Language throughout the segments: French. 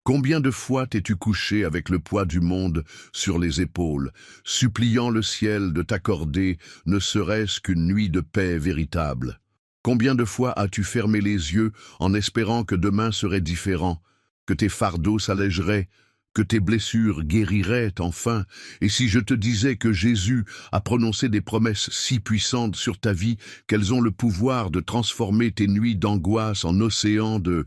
Combien de fois t'es-tu couché avec le poids du monde sur les épaules, suppliant le ciel de t'accorder ne serait-ce qu'une nuit de paix véritable? Combien de fois as-tu fermé les yeux en espérant que demain serait différent, que tes fardeaux s'allégeraient, que tes blessures guériraient enfin? Et si je te disais que Jésus a prononcé des promesses si puissantes sur ta vie qu'elles ont le pouvoir de transformer tes nuits d'angoisse en océans de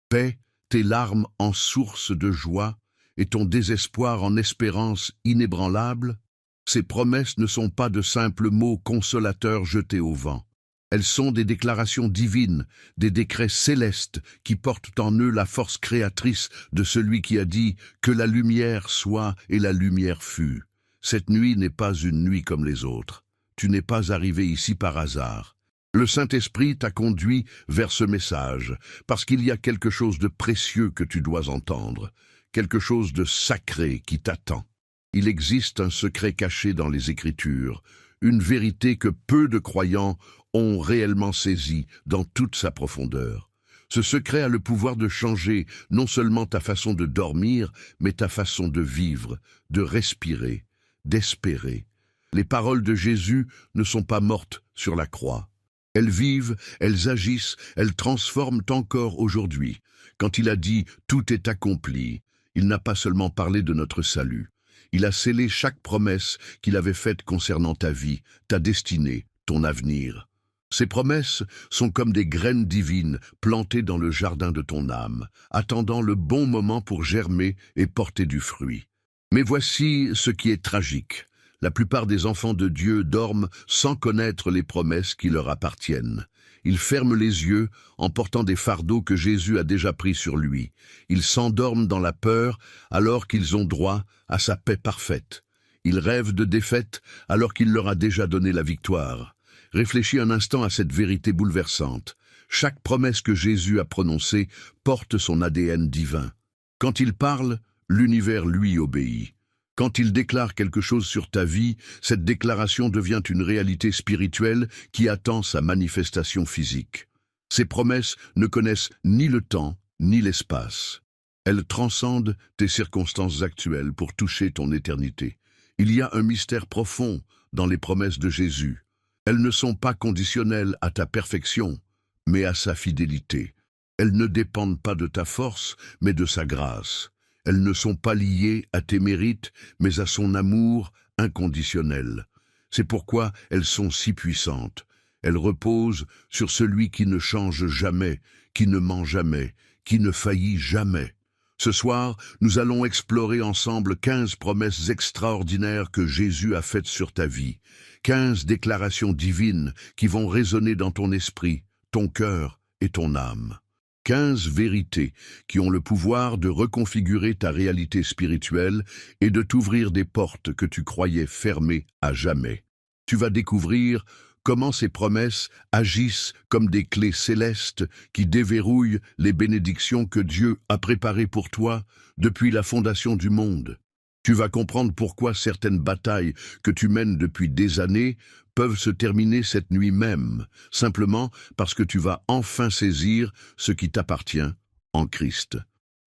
paix, tes larmes en source de joie et ton désespoir en espérance inébranlable? Ces promesses ne sont pas de simples mots consolateurs jetés au vent. Elles sont des déclarations divines, des décrets célestes qui portent en eux la force créatrice de celui qui a dit « que la lumière soit et la lumière fut ». Cette nuit n'est pas une nuit comme les autres. Tu n'es pas arrivé ici par hasard. Le Saint-Esprit t'a conduit vers ce message, parce qu'il y a quelque chose de précieux que tu dois entendre, quelque chose de sacré qui t'attend. Il existe un secret caché dans les Écritures, une vérité que peu de croyants ont réellement saisie dans toute sa profondeur. Ce secret a le pouvoir de changer non seulement ta façon de dormir, mais ta façon de vivre, de respirer, d'espérer. Les paroles de Jésus ne sont pas mortes sur la croix. Elles vivent, elles agissent, elles transforment encore aujourd'hui. Quand il a dit « tout est accompli », il n'a pas seulement parlé de notre salut. Il a scellé chaque promesse qu'il avait faite concernant ta vie, ta destinée, ton avenir. Ces promesses sont comme des graines divines plantées dans le jardin de ton âme, attendant le bon moment pour germer et porter du fruit. Mais voici ce qui est tragique. La plupart des enfants de Dieu dorment sans connaître les promesses qui leur appartiennent. Ils ferment les yeux en portant des fardeaux que Jésus a déjà pris sur lui. Ils s'endorment dans la peur alors qu'ils ont droit à sa paix parfaite. Ils rêvent de défaite alors qu'il leur a déjà donné la victoire. Réfléchis un instant à cette vérité bouleversante. Chaque promesse que Jésus a prononcée porte son ADN divin. Quand il parle, l'univers lui obéit. Quand il déclare quelque chose sur ta vie, cette déclaration devient une réalité spirituelle qui attend sa manifestation physique. Ces promesses ne connaissent ni le temps ni l'espace. Elles transcendent tes circonstances actuelles pour toucher ton éternité. Il y a un mystère profond dans les promesses de Jésus. Elles ne sont pas conditionnelles à ta perfection, mais à sa fidélité. Elles ne dépendent pas de ta force, mais de sa grâce. Elles ne sont pas liées à tes mérites, mais à son amour inconditionnel. C'est pourquoi elles sont si puissantes. Elles reposent sur celui qui ne change jamais, qui ne ment jamais, qui ne faillit jamais. Ce soir, nous allons explorer ensemble 15 promesses extraordinaires que Jésus a faites sur ta vie. 15 déclarations divines qui vont résonner dans ton esprit, ton cœur et ton âme. 15 vérités qui ont le pouvoir de reconfigurer ta réalité spirituelle et de t'ouvrir des portes que tu croyais fermées à jamais. Tu vas découvrir comment ces promesses agissent comme des clés célestes qui déverrouillent les bénédictions que Dieu a préparées pour toi depuis la fondation du monde. Tu vas comprendre pourquoi certaines batailles que tu mènes depuis des années peuvent se terminer cette nuit même, simplement parce que tu vas enfin saisir ce qui t'appartient en Christ.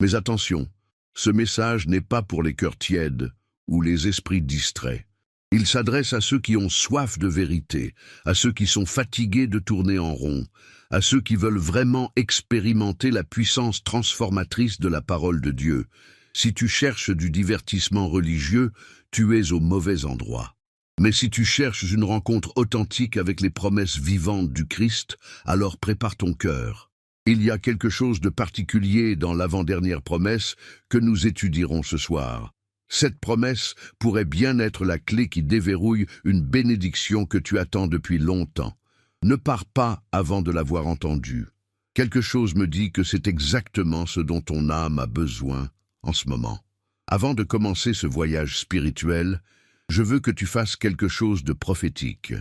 Mais attention, ce message n'est pas pour les cœurs tièdes ou les esprits distraits. Il s'adresse à ceux qui ont soif de vérité, à ceux qui sont fatigués de tourner en rond, à ceux qui veulent vraiment expérimenter la puissance transformatrice de la parole de Dieu. Si tu cherches du divertissement religieux, tu es au mauvais endroit. Mais si tu cherches une rencontre authentique avec les promesses vivantes du Christ, alors prépare ton cœur. Il y a quelque chose de particulier dans l'avant-dernière promesse que nous étudierons ce soir. Cette promesse pourrait bien être la clé qui déverrouille une bénédiction que tu attends depuis longtemps. Ne pars pas avant de l'avoir entendue. Quelque chose me dit que c'est exactement ce dont ton âme a besoin en ce moment. Avant de commencer ce voyage spirituel, je veux que tu fasses quelque chose de prophétique.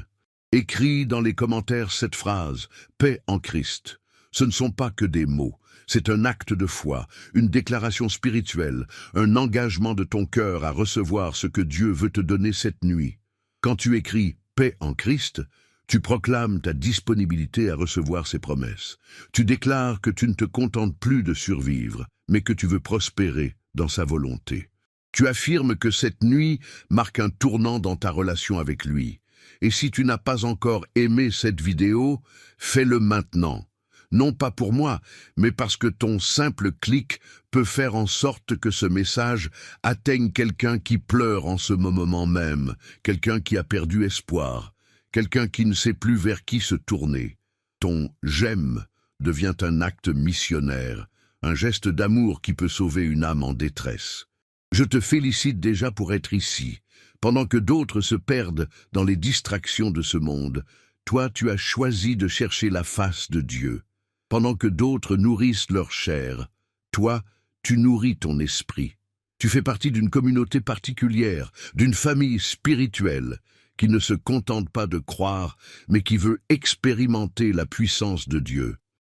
Écris dans les commentaires cette phrase « Paix en Christ ». Ce ne sont pas que des mots, c'est un acte de foi, une déclaration spirituelle, un engagement de ton cœur à recevoir ce que Dieu veut te donner cette nuit. Quand tu écris « Paix en Christ », tu proclames ta disponibilité à recevoir ses promesses. Tu déclares que tu ne te contentes plus de survivre, mais que tu veux prospérer dans sa volonté. Tu affirmes que cette nuit marque un tournant dans ta relation avec lui. Et si tu n'as pas encore aimé cette vidéo, fais-le maintenant. Non pas pour moi, mais parce que ton simple clic peut faire en sorte que ce message atteigne quelqu'un qui pleure en ce moment même, quelqu'un qui a perdu espoir, quelqu'un qui ne sait plus vers qui se tourner. Ton « j'aime » devient un acte missionnaire, un geste d'amour qui peut sauver une âme en détresse. Je te félicite déjà pour être ici. Pendant que d'autres se perdent dans les distractions de ce monde, toi tu as choisi de chercher la face de Dieu. Pendant que d'autres nourrissent leur chair, toi, tu nourris ton esprit. Tu fais partie d'une communauté particulière, d'une famille spirituelle, qui ne se contente pas de croire, mais qui veut expérimenter la puissance de Dieu.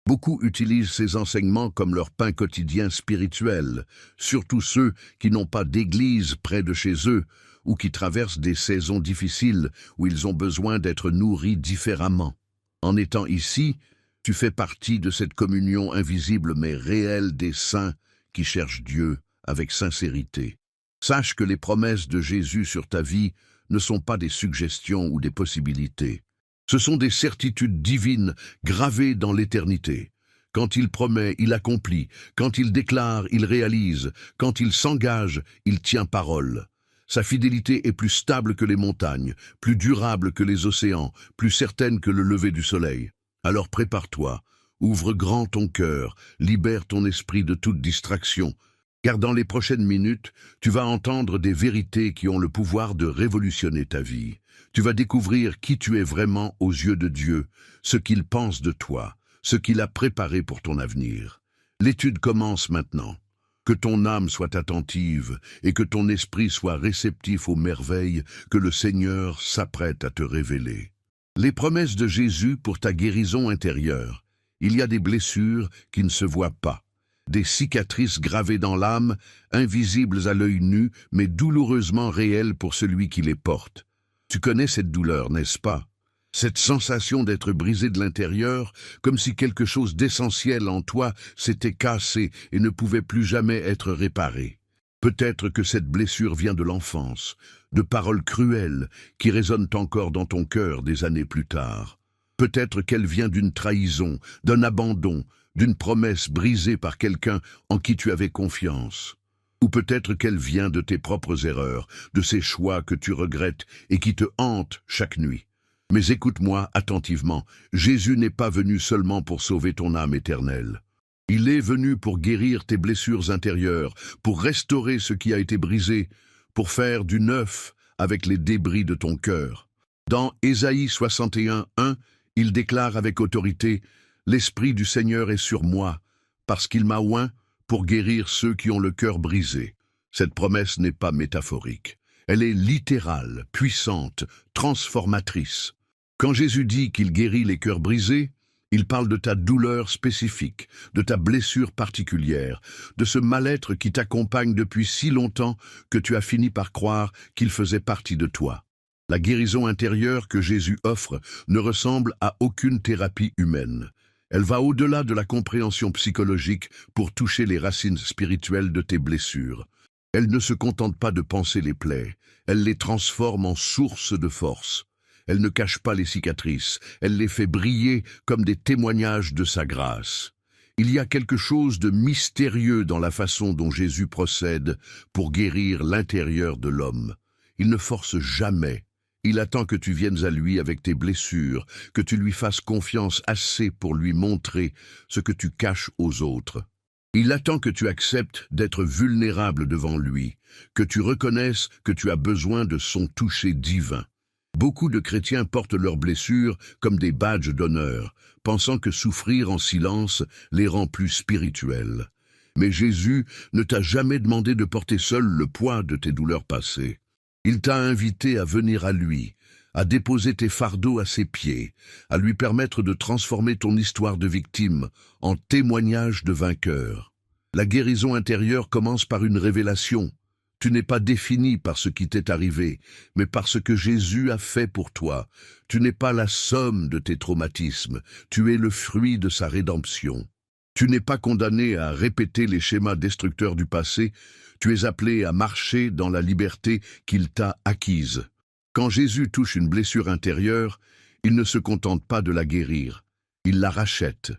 Beaucoup utilisent ces enseignements comme leur pain quotidien spirituel, surtout ceux qui n'ont pas d'église près de chez eux, ou qui traversent des saisons difficiles où ils ont besoin d'être nourris différemment. En étant ici, tu fais partie de cette communion invisible mais réelle des saints qui cherchent Dieu avec sincérité. Sache que les promesses de Jésus sur ta vie ne sont pas des suggestions ou des possibilités. Ce sont des certitudes divines gravées dans l'éternité. Quand il promet, il accomplit. Quand il déclare, il réalise. Quand il s'engage, il tient parole. Sa fidélité est plus stable que les montagnes, plus durable que les océans, plus certaine que le lever du soleil. Alors prépare-toi, ouvre grand ton cœur, libère ton esprit de toute distraction, car dans les prochaines minutes, tu vas entendre des vérités qui ont le pouvoir de révolutionner ta vie. Tu vas découvrir qui tu es vraiment aux yeux de Dieu, ce qu'il pense de toi, ce qu'il a préparé pour ton avenir. L'étude commence maintenant. Que ton âme soit attentive et que ton esprit soit réceptif aux merveilles que le Seigneur s'apprête à te révéler. Les promesses de Jésus pour ta guérison intérieure. Il y a des blessures qui ne se voient pas, des cicatrices gravées dans l'âme, invisibles à l'œil nu, mais douloureusement réelles pour celui qui les porte. Tu connais cette douleur, n'est-ce pas? Cette sensation d'être brisé de l'intérieur, comme si quelque chose d'essentiel en toi s'était cassé et ne pouvait plus jamais être réparé. Peut-être que cette blessure vient de l'enfance, de paroles cruelles qui résonnent encore dans ton cœur des années plus tard. Peut-être qu'elle vient d'une trahison, d'un abandon, d'une promesse brisée par quelqu'un en qui tu avais confiance. Ou peut-être qu'elle vient de tes propres erreurs, de ces choix que tu regrettes et qui te hantent chaque nuit. Mais écoute-moi attentivement, Jésus n'est pas venu seulement pour sauver ton âme éternelle. Il est venu pour guérir tes blessures intérieures, pour restaurer ce qui a été brisé, pour faire du neuf avec les débris de ton cœur. Dans Ésaïe 61:1, il déclare avec autorité « L'Esprit du Seigneur est sur moi, parce qu'il m'a oint pour guérir ceux qui ont le cœur brisé. » Cette promesse n'est pas métaphorique. Elle est littérale, puissante, transformatrice. Quand Jésus dit qu'il guérit les cœurs brisés, il parle de ta douleur spécifique, de ta blessure particulière, de ce mal-être qui t'accompagne depuis si longtemps que tu as fini par croire qu'il faisait partie de toi. La guérison intérieure que Jésus offre ne ressemble à aucune thérapie humaine. Elle va au-delà de la compréhension psychologique pour toucher les racines spirituelles de tes blessures. Elle ne se contente pas de panser les plaies, elle les transforme en source de force. Elle ne cache pas les cicatrices, elle les fait briller comme des témoignages de sa grâce. Il y a quelque chose de mystérieux dans la façon dont Jésus procède pour guérir l'intérieur de l'homme. Il ne force jamais. Il attend que tu viennes à lui avec tes blessures, que tu lui fasses confiance assez pour lui montrer ce que tu caches aux autres. Il attend que tu acceptes d'être vulnérable devant lui, que tu reconnaisses que tu as besoin de son toucher divin. Beaucoup de chrétiens portent leurs blessures comme des badges d'honneur, pensant que souffrir en silence les rend plus spirituels. Mais Jésus ne t'a jamais demandé de porter seul le poids de tes douleurs passées. Il t'a invité à venir à lui, à déposer tes fardeaux à ses pieds, à lui permettre de transformer ton histoire de victime en témoignage de vainqueur. La guérison intérieure commence par une révélation. Tu n'es pas défini par ce qui t'est arrivé, mais par ce que Jésus a fait pour toi. Tu n'es pas la somme de tes traumatismes, tu es le fruit de sa rédemption. Tu n'es pas condamné à répéter les schémas destructeurs du passé, tu es appelé à marcher dans la liberté qu'il t'a acquise. Quand Jésus touche une blessure intérieure, il ne se contente pas de la guérir, il la rachète.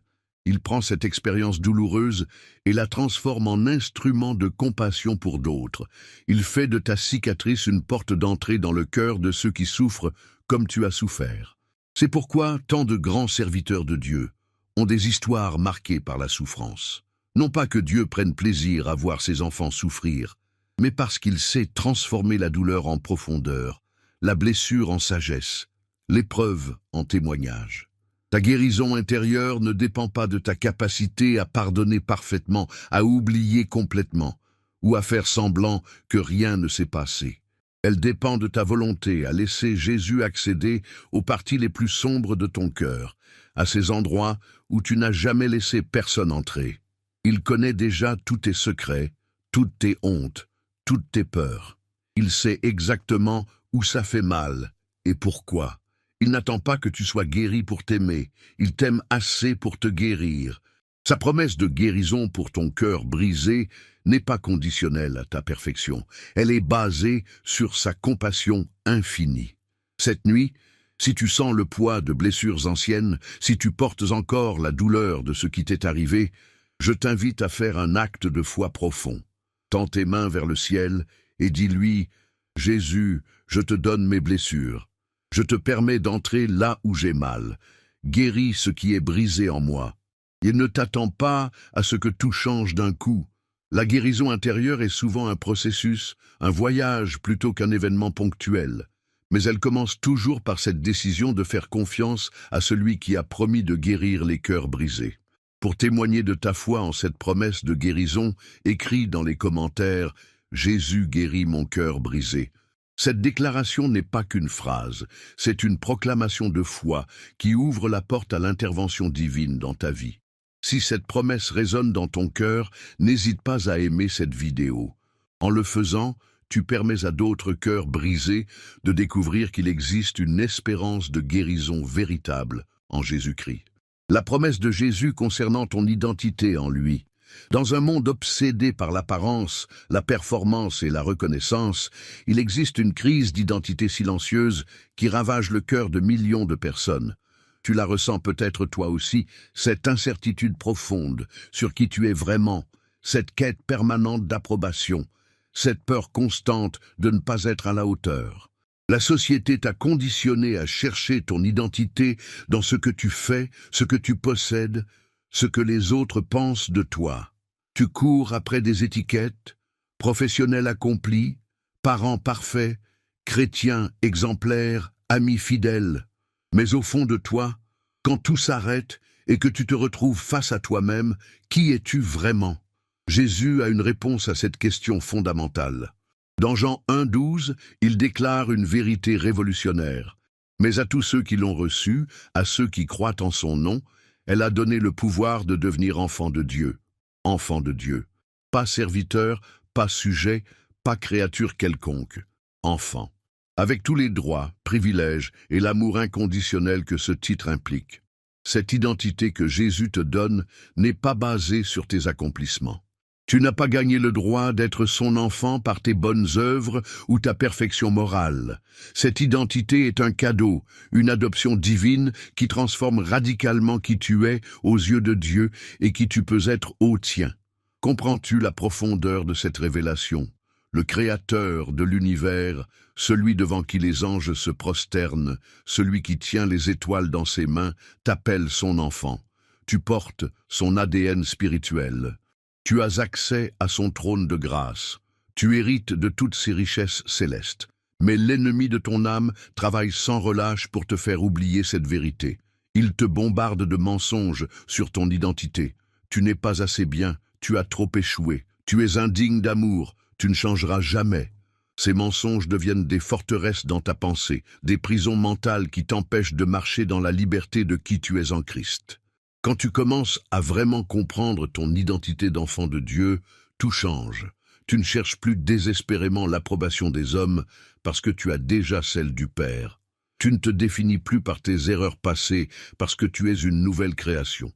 Il prend cette expérience douloureuse et la transforme en instrument de compassion pour d'autres. Il fait de ta cicatrice une porte d'entrée dans le cœur de ceux qui souffrent comme tu as souffert. C'est pourquoi tant de grands serviteurs de Dieu ont des histoires marquées par la souffrance. Non pas que Dieu prenne plaisir à voir ses enfants souffrir, mais parce qu'il sait transformer la douleur en profondeur, la blessure en sagesse, l'épreuve en témoignage. Ta guérison intérieure ne dépend pas de ta capacité à pardonner parfaitement, à oublier complètement, ou à faire semblant que rien ne s'est passé. Elle dépend de ta volonté à laisser Jésus accéder aux parties les plus sombres de ton cœur, à ces endroits où tu n'as jamais laissé personne entrer. Il connaît déjà tous tes secrets, toutes tes hontes, toutes tes peurs. Il sait exactement où ça fait mal et pourquoi. Il n'attend pas que tu sois guéri pour t'aimer, il t'aime assez pour te guérir. Sa promesse de guérison pour ton cœur brisé n'est pas conditionnelle à ta perfection, elle est basée sur sa compassion infinie. Cette nuit, si tu sens le poids de blessures anciennes, si tu portes encore la douleur de ce qui t'est arrivé, je t'invite à faire un acte de foi profond. Tends tes mains vers le ciel et dis-lui « Jésus, je te donne mes blessures. Je te permets d'entrer là où j'ai mal. Guéris ce qui est brisé en moi. » Il ne t'attend pas à ce que tout change d'un coup. La guérison intérieure est souvent un processus, un voyage plutôt qu'un événement ponctuel. Mais elle commence toujours par cette décision de faire confiance à celui qui a promis de guérir les cœurs brisés. Pour témoigner de ta foi en cette promesse de guérison, écris dans les commentaires « Jésus guérit mon cœur brisé ». Cette déclaration n'est pas qu'une phrase, c'est une proclamation de foi qui ouvre la porte à l'intervention divine dans ta vie. Si cette promesse résonne dans ton cœur, n'hésite pas à aimer cette vidéo. En le faisant, tu permets à d'autres cœurs brisés de découvrir qu'il existe une espérance de guérison véritable en Jésus-Christ. La promesse de Jésus concernant ton identité en lui. Dans un monde obsédé par l'apparence, la performance et la reconnaissance, il existe une crise d'identité silencieuse qui ravage le cœur de millions de personnes. Tu la ressens peut-être toi aussi, cette incertitude profonde sur qui tu es vraiment, cette quête permanente d'approbation, cette peur constante de ne pas être à la hauteur. La société t'a conditionné à chercher ton identité dans ce que tu fais, ce que tu possèdes, ce que les autres pensent de toi. Tu cours après des étiquettes, professionnel accompli, parent parfait, chrétien exemplaire, ami fidèle. Mais au fond de toi, quand tout s'arrête et que tu te retrouves face à toi-même, qui es-tu vraiment? Jésus a une réponse à cette question fondamentale. Dans Jean 1,12, il déclare une vérité révolutionnaire. Mais à tous ceux qui l'ont reçue, à ceux qui croient en son nom, elle a donné le pouvoir de devenir enfants de Dieu. Enfants de Dieu. Pas serviteur, pas sujet, pas créature quelconque. Enfant. Avec tous les droits, privilèges et l'amour inconditionnel que ce titre implique. Cette identité que Jésus te donne n'est pas basée sur tes accomplissements. Tu n'as pas gagné le droit d'être son enfant par tes bonnes œuvres ou ta perfection morale. Cette identité est un cadeau, une adoption divine qui transforme radicalement qui tu es aux yeux de Dieu et qui tu peux être au tien. Comprends-tu la profondeur de cette révélation? Le Créateur de l'univers, celui devant qui les anges se prosternent, celui qui tient les étoiles dans ses mains, t'appelle son enfant. Tu portes son ADN spirituel. Tu as accès à son trône de grâce. Tu hérites de toutes ses richesses célestes. Mais l'ennemi de ton âme travaille sans relâche pour te faire oublier cette vérité. Il te bombarde de mensonges sur ton identité. Tu n'es pas assez bien, tu as trop échoué. Tu es indigne d'amour, tu ne changeras jamais. Ces mensonges deviennent des forteresses dans ta pensée, des prisons mentales qui t'empêchent de marcher dans la liberté de qui tu es en Christ. Quand tu commences à vraiment comprendre ton identité d'enfant de Dieu, tout change. Tu ne cherches plus désespérément l'approbation des hommes parce que tu as déjà celle du Père. Tu ne te définis plus par tes erreurs passées parce que tu es une nouvelle création.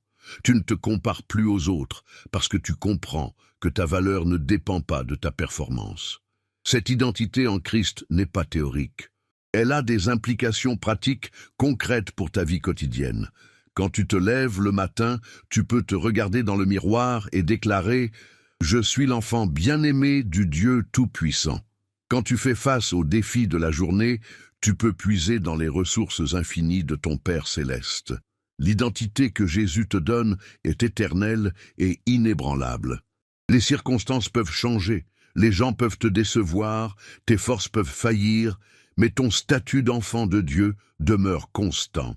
Tu ne te compares plus aux autres parce que tu comprends que ta valeur ne dépend pas de ta performance. Cette identité en Christ n'est pas théorique. Elle a des implications pratiques concrètes pour ta vie quotidienne. Quand tu te lèves le matin, tu peux te regarder dans le miroir et déclarer « Je suis l'enfant bien-aimé du Dieu Tout-Puissant ». Quand tu fais face aux défis de la journée, tu peux puiser dans les ressources infinies de ton Père céleste. L'identité que Jésus te donne est éternelle et inébranlable. Les circonstances peuvent changer, les gens peuvent te décevoir, tes forces peuvent faillir, mais ton statut d'enfant de Dieu demeure constant.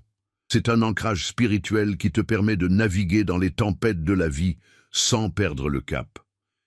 C'est un ancrage spirituel qui te permet de naviguer dans les tempêtes de la vie sans perdre le cap.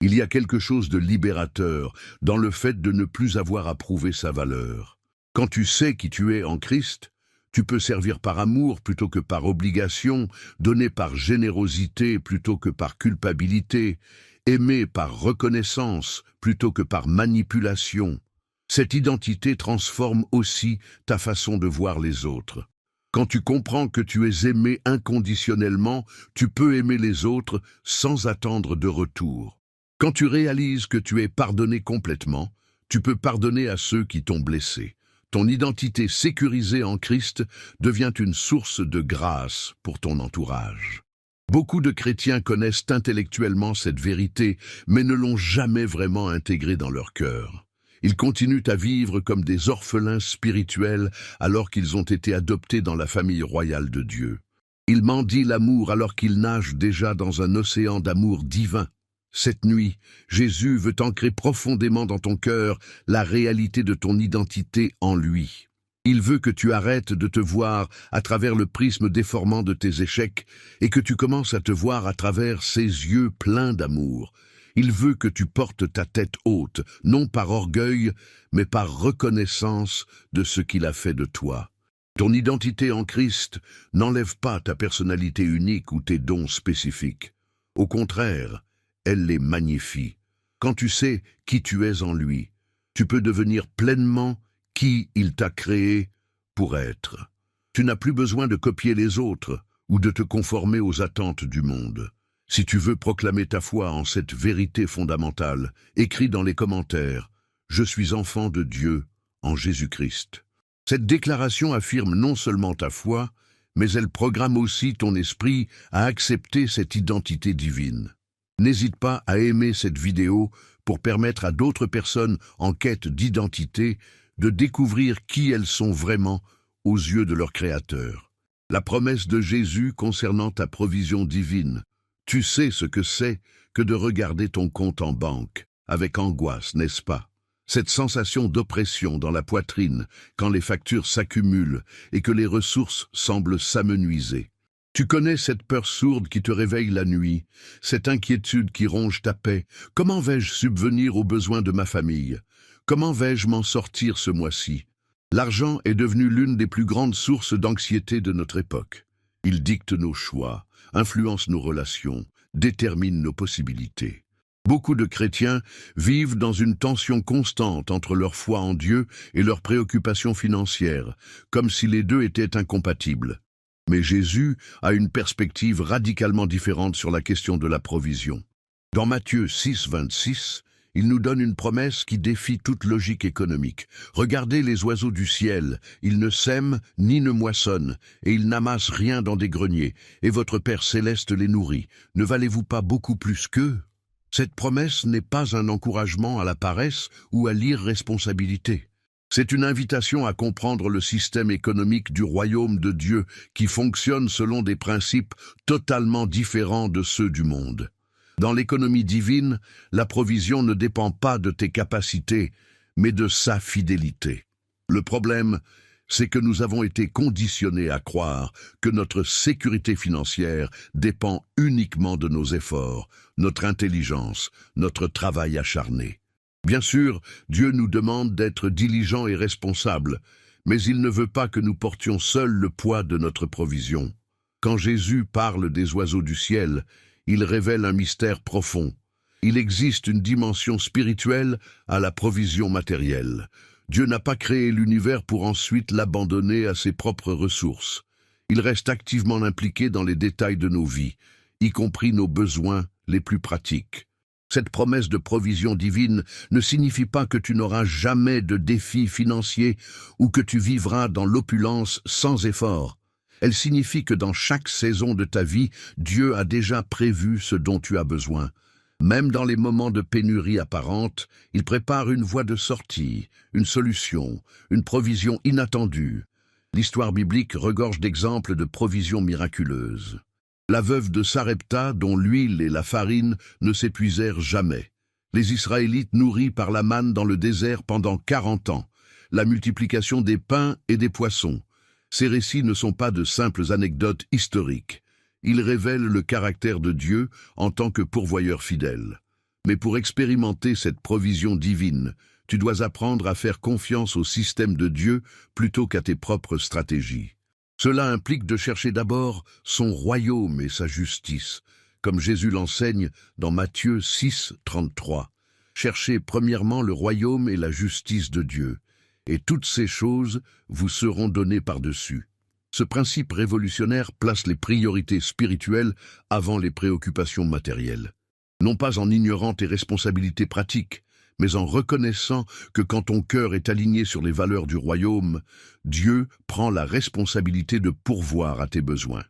Il y a quelque chose de libérateur dans le fait de ne plus avoir à prouver sa valeur. Quand tu sais qui tu es en Christ, tu peux servir par amour plutôt que par obligation, donner par générosité plutôt que par culpabilité, aimer par reconnaissance plutôt que par manipulation. Cette identité transforme aussi ta façon de voir les autres. Quand tu comprends que tu es aimé inconditionnellement, tu peux aimer les autres sans attendre de retour. Quand tu réalises que tu es pardonné complètement, tu peux pardonner à ceux qui t'ont blessé. Ton identité sécurisée en Christ devient une source de grâce pour ton entourage. Beaucoup de chrétiens connaissent intellectuellement cette vérité, mais ne l'ont jamais vraiment intégrée dans leur cœur. Ils continuent à vivre comme des orphelins spirituels alors qu'ils ont été adoptés dans la famille royale de Dieu. Ils mendient l'amour alors qu'ils nagent déjà dans un océan d'amour divin. Cette nuit, Jésus veut ancrer profondément dans ton cœur la réalité de ton identité en lui. Il veut que tu arrêtes de te voir à travers le prisme déformant de tes échecs et que tu commences à te voir à travers ses yeux pleins d'amour. Il veut que tu portes ta tête haute, non par orgueil, mais par reconnaissance de ce qu'il a fait de toi. Ton identité en Christ n'enlève pas ta personnalité unique ou tes dons spécifiques. Au contraire, elle les magnifie. Quand tu sais qui tu es en lui, tu peux devenir pleinement qui il t'a créé pour être. Tu n'as plus besoin de copier les autres ou de te conformer aux attentes du monde. Si tu veux proclamer ta foi en cette vérité fondamentale, écris dans les commentaires « Je suis enfant de Dieu en Jésus-Christ ». Cette déclaration affirme non seulement ta foi, mais elle programme aussi ton esprit à accepter cette identité divine. N'hésite pas à aimer cette vidéo pour permettre à d'autres personnes en quête d'identité de découvrir qui elles sont vraiment aux yeux de leur Créateur. La promesse de Jésus concernant ta provision divine. Tu sais ce que c'est que de regarder ton compte en banque, avec angoisse, n'est-ce pas? Cette sensation d'oppression dans la poitrine quand les factures s'accumulent et que les ressources semblent s'amenuiser. Tu connais cette peur sourde qui te réveille la nuit, cette inquiétude qui ronge ta paix. Comment vais-je subvenir aux besoins de ma famille? Comment vais-je m'en sortir ce mois-ci? L'argent est devenu l'une des plus grandes sources d'anxiété de notre époque. Il dicte nos choix, influence nos relations, détermine nos possibilités. Beaucoup de chrétiens vivent dans une tension constante entre leur foi en Dieu et leurs préoccupations financières, comme si les deux étaient incompatibles. Mais Jésus a une perspective radicalement différente sur la question de la provision. Dans Matthieu 6, 26, il nous donne une promesse qui défie toute logique économique. Regardez les oiseaux du ciel, ils ne sèment ni ne moissonnent, et ils n'amassent rien dans des greniers, et votre Père céleste les nourrit. Ne valez-vous pas beaucoup plus qu'eux? Cette promesse n'est pas un encouragement à la paresse ou à l'irresponsabilité. C'est une invitation à comprendre le système économique du royaume de Dieu qui fonctionne selon des principes totalement différents de ceux du monde. Dans l'économie divine, la provision ne dépend pas de tes capacités, mais de sa fidélité. Le problème, c'est que nous avons été conditionnés à croire que notre sécurité financière dépend uniquement de nos efforts, notre intelligence, notre travail acharné. Bien sûr, Dieu nous demande d'être diligents et responsables, mais il ne veut pas que nous portions seuls le poids de notre provision. Quand Jésus parle des oiseaux du ciel, il révèle un mystère profond. Il existe une dimension spirituelle à la provision matérielle. Dieu n'a pas créé l'univers pour ensuite l'abandonner à ses propres ressources. Il reste activement impliqué dans les détails de nos vies, y compris nos besoins les plus pratiques. Cette promesse de provision divine ne signifie pas que tu n'auras jamais de défis financiers ou que tu vivras dans l'opulence sans effort. Elle signifie que dans chaque saison de ta vie, Dieu a déjà prévu ce dont tu as besoin. Même dans les moments de pénurie apparente, il prépare une voie de sortie, une solution, une provision inattendue. L'histoire biblique regorge d'exemples de provisions miraculeuses. La veuve de Sarepta, dont l'huile et la farine ne s'épuisèrent jamais. Les Israélites nourris par la manne dans le désert pendant 40 ans. La multiplication des pains et des poissons. Ces récits ne sont pas de simples anecdotes historiques. Ils révèlent le caractère de Dieu en tant que pourvoyeur fidèle. Mais pour expérimenter cette provision divine, tu dois apprendre à faire confiance au système de Dieu plutôt qu'à tes propres stratégies. Cela implique de chercher d'abord son royaume et sa justice, comme Jésus l'enseigne dans Matthieu 6, 33. Cherchez premièrement le royaume et la justice de Dieu, et toutes ces choses vous seront données par-dessus. Ce principe révolutionnaire place les priorités spirituelles avant les préoccupations matérielles. Non pas en ignorant tes responsabilités pratiques, mais en reconnaissant que quand ton cœur est aligné sur les valeurs du royaume, Dieu prend la responsabilité de pourvoir à tes besoins.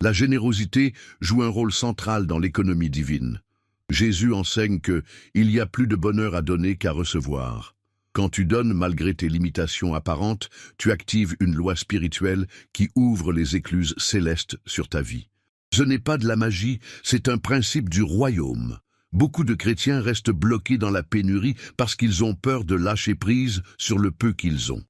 La générosité joue un rôle central dans l'économie divine. Jésus enseigne que il y a plus de bonheur à donner qu'à recevoir. Quand tu donnes malgré tes limitations apparentes, tu actives une loi spirituelle qui ouvre les écluses célestes sur ta vie. Ce n'est pas de la magie, c'est un principe du royaume. Beaucoup de chrétiens restent bloqués dans la pénurie parce qu'ils ont peur de lâcher prise sur le peu qu'ils ont.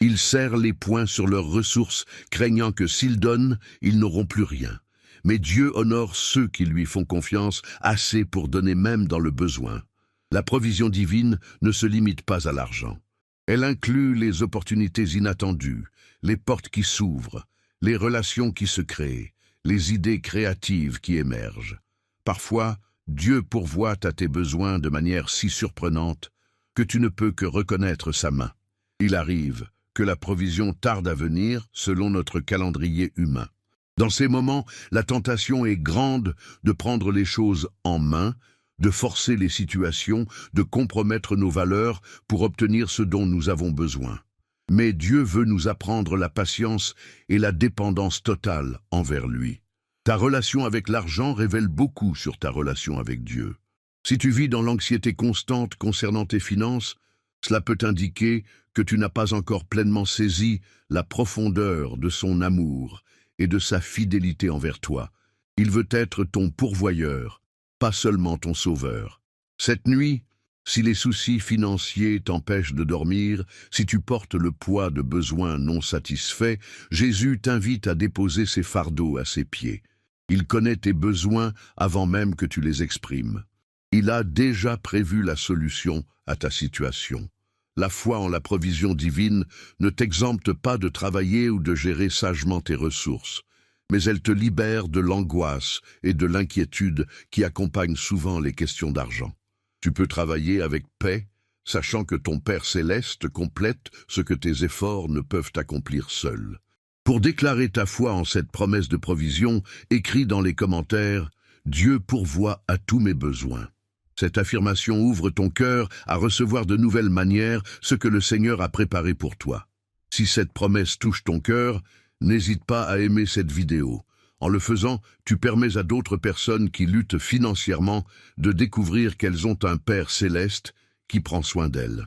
Ils serrent les poings sur leurs ressources, craignant que s'ils donnent, ils n'auront plus rien. Mais Dieu honore ceux qui lui font confiance assez pour donner même dans le besoin. La provision divine ne se limite pas à l'argent. Elle inclut les opportunités inattendues, les portes qui s'ouvrent, les relations qui se créent, les idées créatives qui émergent. Parfois, Dieu pourvoit à tes besoins de manière si surprenante que tu ne peux que reconnaître sa main. Il arrive que la provision tarde à venir selon notre calendrier humain. Dans ces moments, la tentation est grande de prendre les choses en main, de forcer les situations, de compromettre nos valeurs pour obtenir ce dont nous avons besoin. Mais Dieu veut nous apprendre la patience et la dépendance totale envers lui. Ta relation avec l'argent révèle beaucoup sur ta relation avec Dieu. Si tu vis dans l'anxiété constante concernant tes finances, cela peut indiquer que tu n'as pas encore pleinement saisi la profondeur de son amour et de sa fidélité envers toi. Il veut être ton pourvoyeur, pas seulement ton sauveur. Cette nuit, si les soucis financiers t'empêchent de dormir, si tu portes le poids de besoins non satisfaits, Jésus t'invite à déposer ses fardeaux à ses pieds. Il connaît tes besoins avant même que tu les exprimes. Il a déjà prévu la solution à ta situation. La foi en la provision divine ne t'exempte pas de travailler ou de gérer sagement tes ressources, mais elle te libère de l'angoisse et de l'inquiétude qui accompagnent souvent les questions d'argent. Tu peux travailler avec paix, sachant que ton Père céleste complète ce que tes efforts ne peuvent accomplir seuls. Pour déclarer ta foi en cette promesse de provision, écris dans les commentaires « Dieu pourvoit à tous mes besoins ». Cette affirmation ouvre ton cœur à recevoir de nouvelles manières ce que le Seigneur a préparé pour toi. Si cette promesse touche ton cœur, n'hésite pas à aimer cette vidéo. En le faisant, tu permets à d'autres personnes qui luttent financièrement de découvrir qu'elles ont un Père céleste qui prend soin d'elles.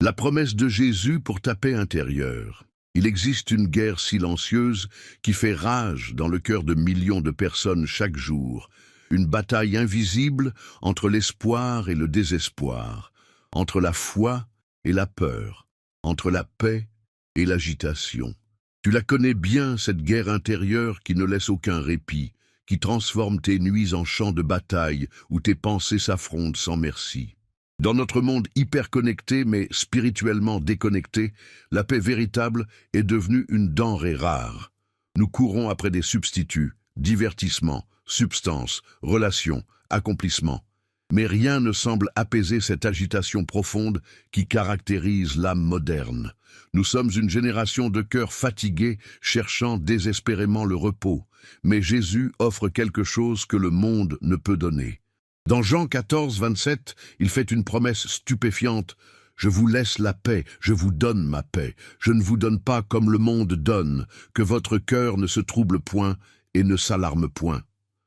La promesse de Jésus pour ta paix intérieure. Il existe une guerre silencieuse qui fait rage dans le cœur de millions de personnes chaque jour. Une bataille invisible entre l'espoir et le désespoir, entre la foi et la peur, entre la paix et l'agitation. Tu la connais bien, cette guerre intérieure qui ne laisse aucun répit, qui transforme tes nuits en champs de bataille où tes pensées s'affrontent sans merci. Dans notre monde hyper connecté mais spirituellement déconnecté, la paix véritable est devenue une denrée rare. Nous courons après des substituts, divertissements, substances, relations, accomplissements. Mais rien ne semble apaiser cette agitation profonde qui caractérise l'âme moderne. Nous sommes une génération de cœurs fatigués, cherchant désespérément le repos. Mais Jésus offre quelque chose que le monde ne peut donner. Dans Jean 14, 27, il fait une promesse stupéfiante. « Je vous laisse la paix, je vous donne ma paix. Je ne vous donne pas comme le monde donne, que votre cœur ne se trouble point et ne s'alarme point. »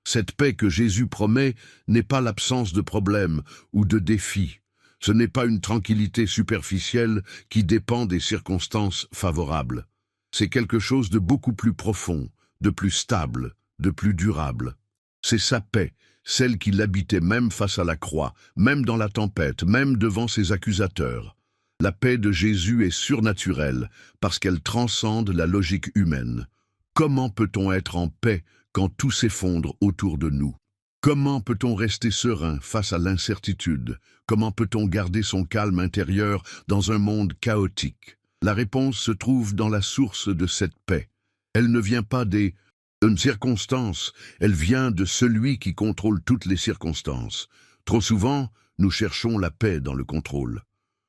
Cette paix que Jésus promet n'est pas l'absence de problèmes ou de défis. Ce n'est pas une tranquillité superficielle qui dépend des circonstances favorables. C'est quelque chose de beaucoup plus profond, de plus stable, de plus durable. C'est sa paix, celle qui l'habitait même face à la croix, même dans la tempête, même devant ses accusateurs. La paix de Jésus est surnaturelle parce qu'elle transcende la logique humaine. Comment peut-on être en paix quand tout s'effondre autour de nous? Comment peut-on rester serein face à l'incertitude? Comment peut-on garder son calme intérieur dans un monde chaotique? La réponse se trouve dans la source de cette paix. Elle ne vient pas des circonstances, elle vient de celui qui contrôle toutes les circonstances. Trop souvent, nous cherchons la paix dans le contrôle.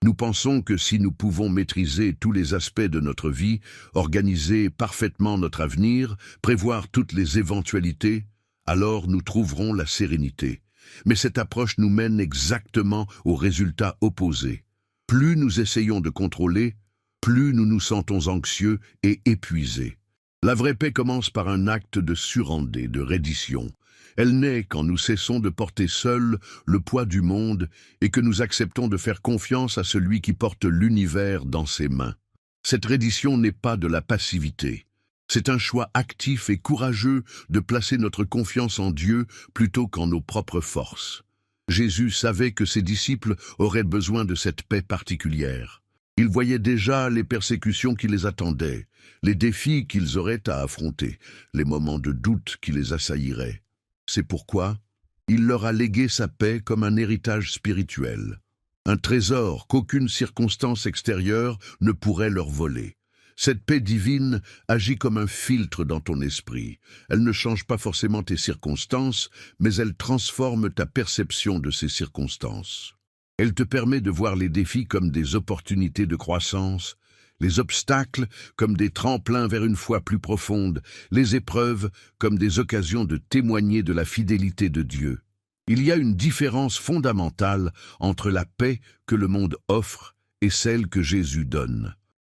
Nous pensons que si nous pouvons maîtriser tous les aspects de notre vie, organiser parfaitement notre avenir, prévoir toutes les éventualités, alors nous trouverons la sérénité. Mais cette approche nous mène exactement au résultat opposé. Plus nous essayons de contrôler, plus nous nous sentons anxieux et épuisés. La vraie paix commence par un acte de surrender, de reddition. Elle naît quand nous cessons de porter seuls le poids du monde et que nous acceptons de faire confiance à celui qui porte l'univers dans ses mains. Cette reddition n'est pas de la passivité. C'est un choix actif et courageux de placer notre confiance en Dieu plutôt qu'en nos propres forces. Jésus savait que ses disciples auraient besoin de cette paix particulière. Il voyait déjà les persécutions qui les attendaient, les défis qu'ils auraient à affronter, les moments de doute qui les assailliraient. C'est pourquoi il leur a légué sa paix comme un héritage spirituel, un trésor qu'aucune circonstance extérieure ne pourrait leur voler. Cette paix divine agit comme un filtre dans ton esprit. Elle ne change pas forcément tes circonstances, mais elle transforme ta perception de ces circonstances. Elle te permet de voir les défis comme des opportunités de croissance, les obstacles comme des tremplins vers une foi plus profonde, les épreuves comme des occasions de témoigner de la fidélité de Dieu. Il y a une différence fondamentale entre la paix que le monde offre et celle que Jésus donne.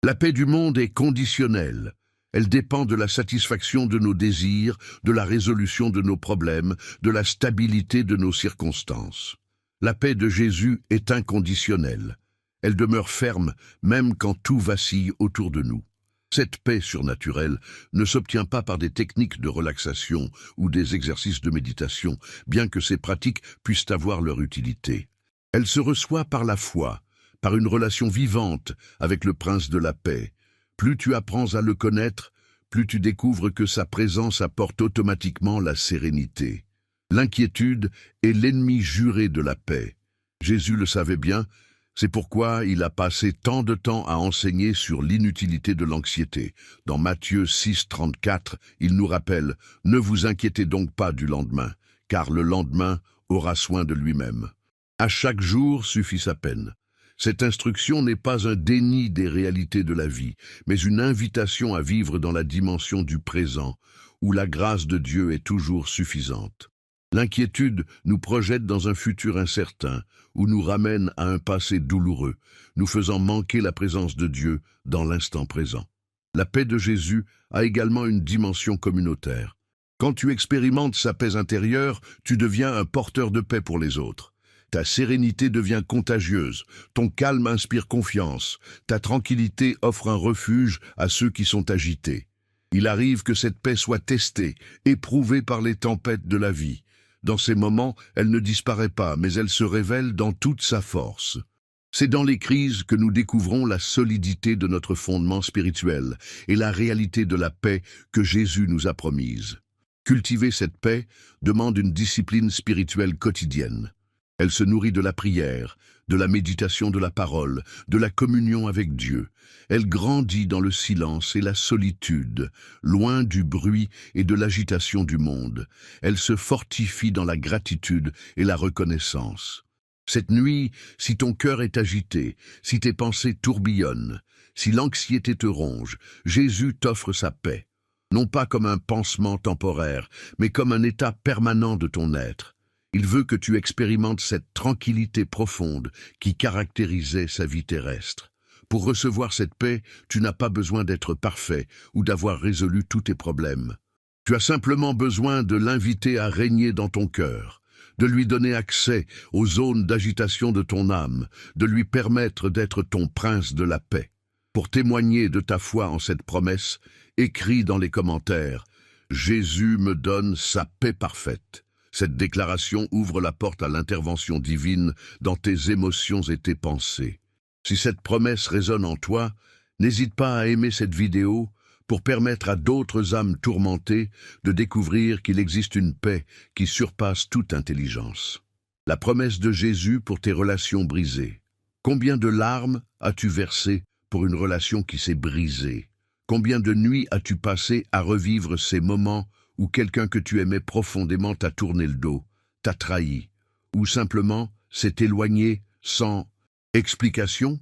La paix du monde est conditionnelle. Elle dépend de la satisfaction de nos désirs, de la résolution de nos problèmes, de la stabilité de nos circonstances. La paix de Jésus est inconditionnelle. Elle demeure ferme, même quand tout vacille autour de nous. Cette paix surnaturelle ne s'obtient pas par des techniques de relaxation ou des exercices de méditation, bien que ces pratiques puissent avoir leur utilité. Elle se reçoit par la foi, par une relation vivante avec le Prince de la paix. Plus tu apprends à le connaître, plus tu découvres que sa présence apporte automatiquement la sérénité. L'inquiétude est l'ennemi juré de la paix. Jésus le savait bien, c'est pourquoi il a passé tant de temps à enseigner sur l'inutilité de l'anxiété. Dans Matthieu 6, 34, il nous rappelle « Ne vous inquiétez donc pas du lendemain, car le lendemain aura soin de lui-même. À chaque jour suffit sa peine. » Cette instruction n'est pas un déni des réalités de la vie, mais une invitation à vivre dans la dimension du présent, où la grâce de Dieu est toujours suffisante. L'inquiétude nous projette dans un futur incertain, ou nous ramène à un passé douloureux, nous faisant manquer la présence de Dieu dans l'instant présent. La paix de Jésus a également une dimension communautaire. Quand tu expérimentes sa paix intérieure, tu deviens un porteur de paix pour les autres. Ta sérénité devient contagieuse, ton calme inspire confiance, ta tranquillité offre un refuge à ceux qui sont agités. Il arrive que cette paix soit testée, éprouvée par les tempêtes de la vie. Dans ces moments, elle ne disparaît pas, mais elle se révèle dans toute sa force. C'est dans les crises que nous découvrons la solidité de notre fondement spirituel et la réalité de la paix que Jésus nous a promise. Cultiver cette paix demande une discipline spirituelle quotidienne. Elle se nourrit de la prière, de la méditation de la parole, de la communion avec Dieu. Elle grandit dans le silence et la solitude, loin du bruit et de l'agitation du monde. Elle se fortifie dans la gratitude et la reconnaissance. Cette nuit, si ton cœur est agité, si tes pensées tourbillonnent, si l'anxiété te ronge, Jésus t'offre sa paix. Non pas comme un pansement temporaire, mais comme un état permanent de ton être. Il veut que tu expérimentes cette tranquillité profonde qui caractérisait sa vie terrestre. Pour recevoir cette paix, tu n'as pas besoin d'être parfait ou d'avoir résolu tous tes problèmes. Tu as simplement besoin de l'inviter à régner dans ton cœur, de lui donner accès aux zones d'agitation de ton âme, de lui permettre d'être ton prince de la paix. Pour témoigner de ta foi en cette promesse, écris dans les commentaires « Jésus me donne sa paix parfaite ». Cette déclaration ouvre la porte à l'intervention divine dans tes émotions et tes pensées. Si cette promesse résonne en toi, n'hésite pas à aimer cette vidéo pour permettre à d'autres âmes tourmentées de découvrir qu'il existe une paix qui surpasse toute intelligence. La promesse de Jésus pour tes relations brisées. Combien de larmes as-tu versées pour une relation qui s'est brisée? Combien de nuits as-tu passé à revivre ces moments où quelqu'un que tu aimais profondément t'a tourné le dos, t'a trahi, ou simplement s'est éloigné sans explication?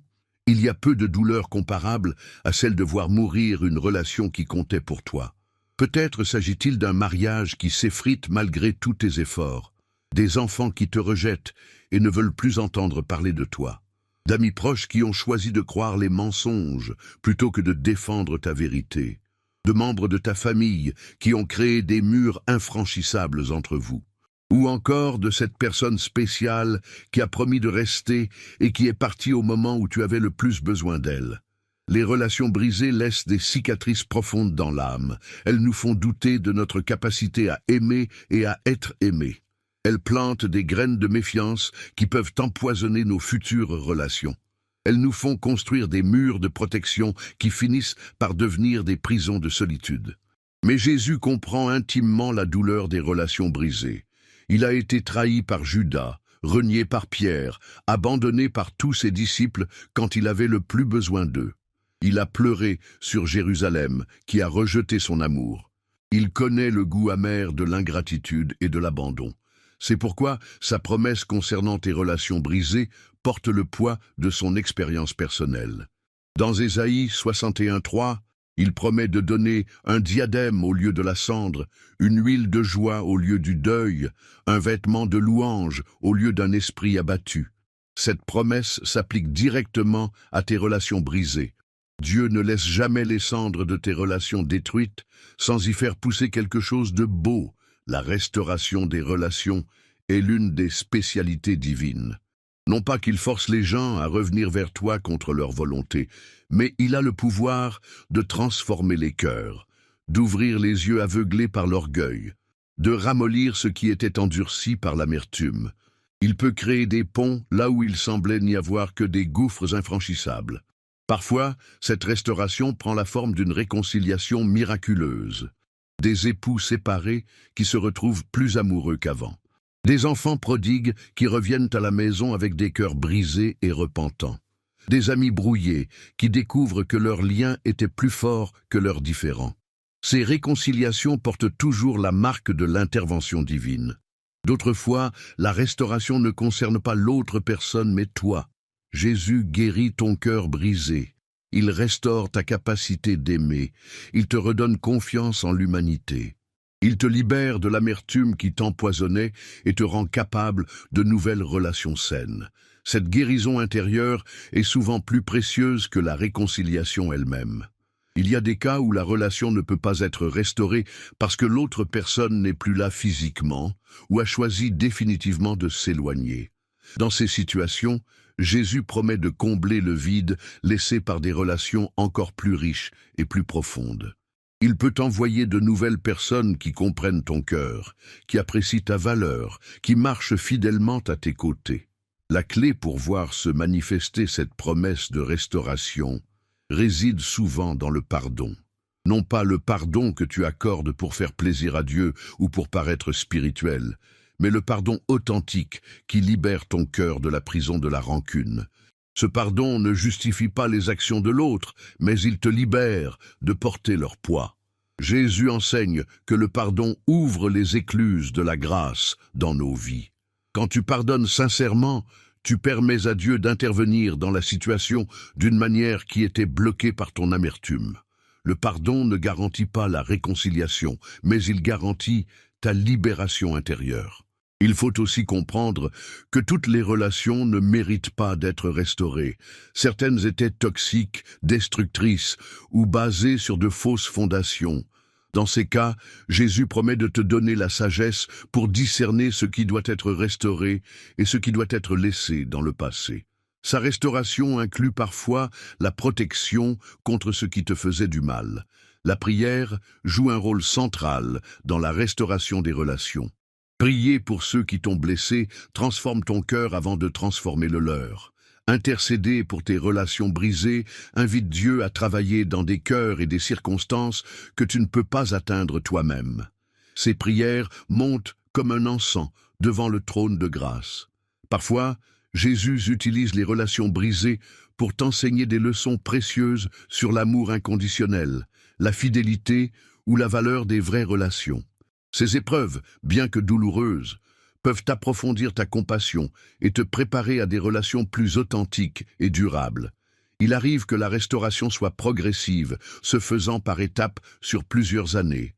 Il y a peu de douleur comparable à celle de voir mourir une relation qui comptait pour toi. Peut-être s'agit-il d'un mariage qui s'effrite malgré tous tes efforts, des enfants qui te rejettent et ne veulent plus entendre parler de toi, d'amis proches qui ont choisi de croire les mensonges plutôt que de défendre ta vérité, de membres de ta famille qui ont créé des murs infranchissables entre vous, ou encore de cette personne spéciale qui a promis de rester et qui est partie au moment où tu avais le plus besoin d'elle. Les relations brisées laissent des cicatrices profondes dans l'âme. Elles nous font douter de notre capacité à aimer et à être aimés. Elles plantent des graines de méfiance qui peuvent empoisonner nos futures relations. Elles nous font construire des murs de protection qui finissent par devenir des prisons de solitude. Mais Jésus comprend intimement la douleur des relations brisées. Il a été trahi par Judas, renié par Pierre, abandonné par tous ses disciples quand il avait le plus besoin d'eux. Il a pleuré sur Jérusalem, qui a rejeté son amour. Il connaît le goût amer de l'ingratitude et de l'abandon. C'est pourquoi sa promesse concernant tes relations brisées porte le poids de son expérience personnelle. Dans Ésaïe 61:3, il promet de donner un diadème au lieu de la cendre, une huile de joie au lieu du deuil, un vêtement de louange au lieu d'un esprit abattu. Cette promesse s'applique directement à tes relations brisées. Dieu ne laisse jamais les cendres de tes relations détruites sans y faire pousser quelque chose de beau. La restauration des relations est l'une des spécialités divines. Non pas qu'il force les gens à revenir vers toi contre leur volonté, mais il a le pouvoir de transformer les cœurs, d'ouvrir les yeux aveuglés par l'orgueil, de ramollir ce qui était endurci par l'amertume. Il peut créer des ponts là où il semblait n'y avoir que des gouffres infranchissables. Parfois, cette restauration prend la forme d'une réconciliation miraculeuse. Des époux séparés qui se retrouvent plus amoureux qu'avant. Des enfants prodigues qui reviennent à la maison avec des cœurs brisés et repentants. Des amis brouillés qui découvrent que leur lien était plus fort que leurs différends. Ces réconciliations portent toujours la marque de l'intervention divine. D'autres fois, la restauration ne concerne pas l'autre personne mais toi. Jésus guérit ton cœur brisé. Il restaure ta capacité d'aimer. Il te redonne confiance en l'humanité. Il te libère de l'amertume qui t'empoisonnait et te rend capable de nouvelles relations saines. Cette guérison intérieure est souvent plus précieuse que la réconciliation elle-même. Il y a des cas où la relation ne peut pas être restaurée parce que l'autre personne n'est plus là physiquement ou a choisi définitivement de s'éloigner. Dans ces situations, Jésus promet de combler le vide laissé par des relations encore plus riches et plus profondes. Il peut envoyer de nouvelles personnes qui comprennent ton cœur, qui apprécient ta valeur, qui marchent fidèlement à tes côtés. La clé pour voir se manifester cette promesse de restauration réside souvent dans le pardon. Non pas le pardon que tu accordes pour faire plaisir à Dieu ou pour paraître spirituel, mais le pardon authentique qui libère ton cœur de la prison de la rancune. Ce pardon ne justifie pas les actions de l'autre, mais il te libère de porter leur poids. Jésus enseigne que le pardon ouvre les écluses de la grâce dans nos vies. Quand tu pardonnes sincèrement, tu permets à Dieu d'intervenir dans la situation d'une manière qui était bloquée par ton amertume. Le pardon ne garantit pas la réconciliation, mais il garantit ta libération intérieure. Il faut aussi comprendre que toutes les relations ne méritent pas d'être restaurées. Certaines étaient toxiques, destructrices ou basées sur de fausses fondations. Dans ces cas, Jésus promet de te donner la sagesse pour discerner ce qui doit être restauré et ce qui doit être laissé dans le passé. Sa restauration inclut parfois la protection contre ce qui te faisait du mal. La prière joue un rôle central dans la restauration des relations. Prier pour ceux qui t'ont blessé transforme ton cœur avant de transformer le leur. Intercéder pour tes relations brisées invite Dieu à travailler dans des cœurs et des circonstances que tu ne peux pas atteindre toi-même. Ces prières montent comme un encens devant le trône de grâce. Parfois, Jésus utilise les relations brisées pour t'enseigner des leçons précieuses sur l'amour inconditionnel, la fidélité ou la valeur des vraies relations. Ces épreuves, bien que douloureuses, peuvent approfondir ta compassion et te préparer à des relations plus authentiques et durables. Il arrive que la restauration soit progressive, se faisant par étapes sur plusieurs années.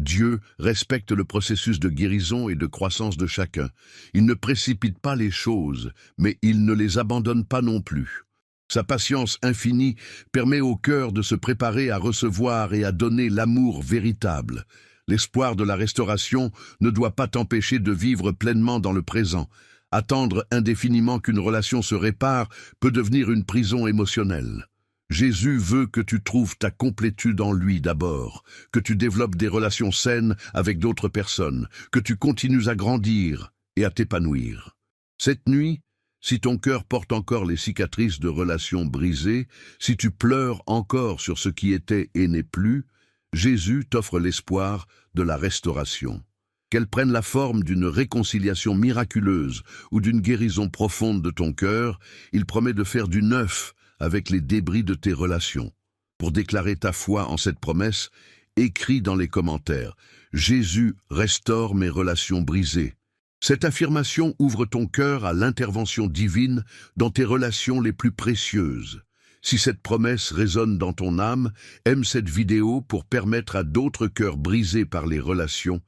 Dieu respecte le processus de guérison et de croissance de chacun. Il ne précipite pas les choses, mais il ne les abandonne pas non plus. Sa patience infinie permet au cœur de se préparer à recevoir et à donner l'amour véritable. L'espoir de la restauration ne doit pas t'empêcher de vivre pleinement dans le présent. Attendre indéfiniment qu'une relation se répare peut devenir une prison émotionnelle. Jésus veut que tu trouves ta complétude en lui d'abord, que tu développes des relations saines avec d'autres personnes, que tu continues à grandir et à t'épanouir. Cette nuit, si ton cœur porte encore les cicatrices de relations brisées, si tu pleures encore sur ce qui était et n'est plus, Jésus t'offre l'espoir de la restauration. Qu'elle prenne la forme d'une réconciliation miraculeuse ou d'une guérison profonde de ton cœur, il promet de faire du neuf avec les débris de tes relations. Pour déclarer ta foi en cette promesse, écris dans les commentaires « Jésus restaure mes relations brisées ». Cette affirmation ouvre ton cœur à l'intervention divine dans tes relations les plus précieuses. Si cette promesse résonne dans ton âme, aime cette vidéo pour permettre à d'autres cœurs brisés par les relations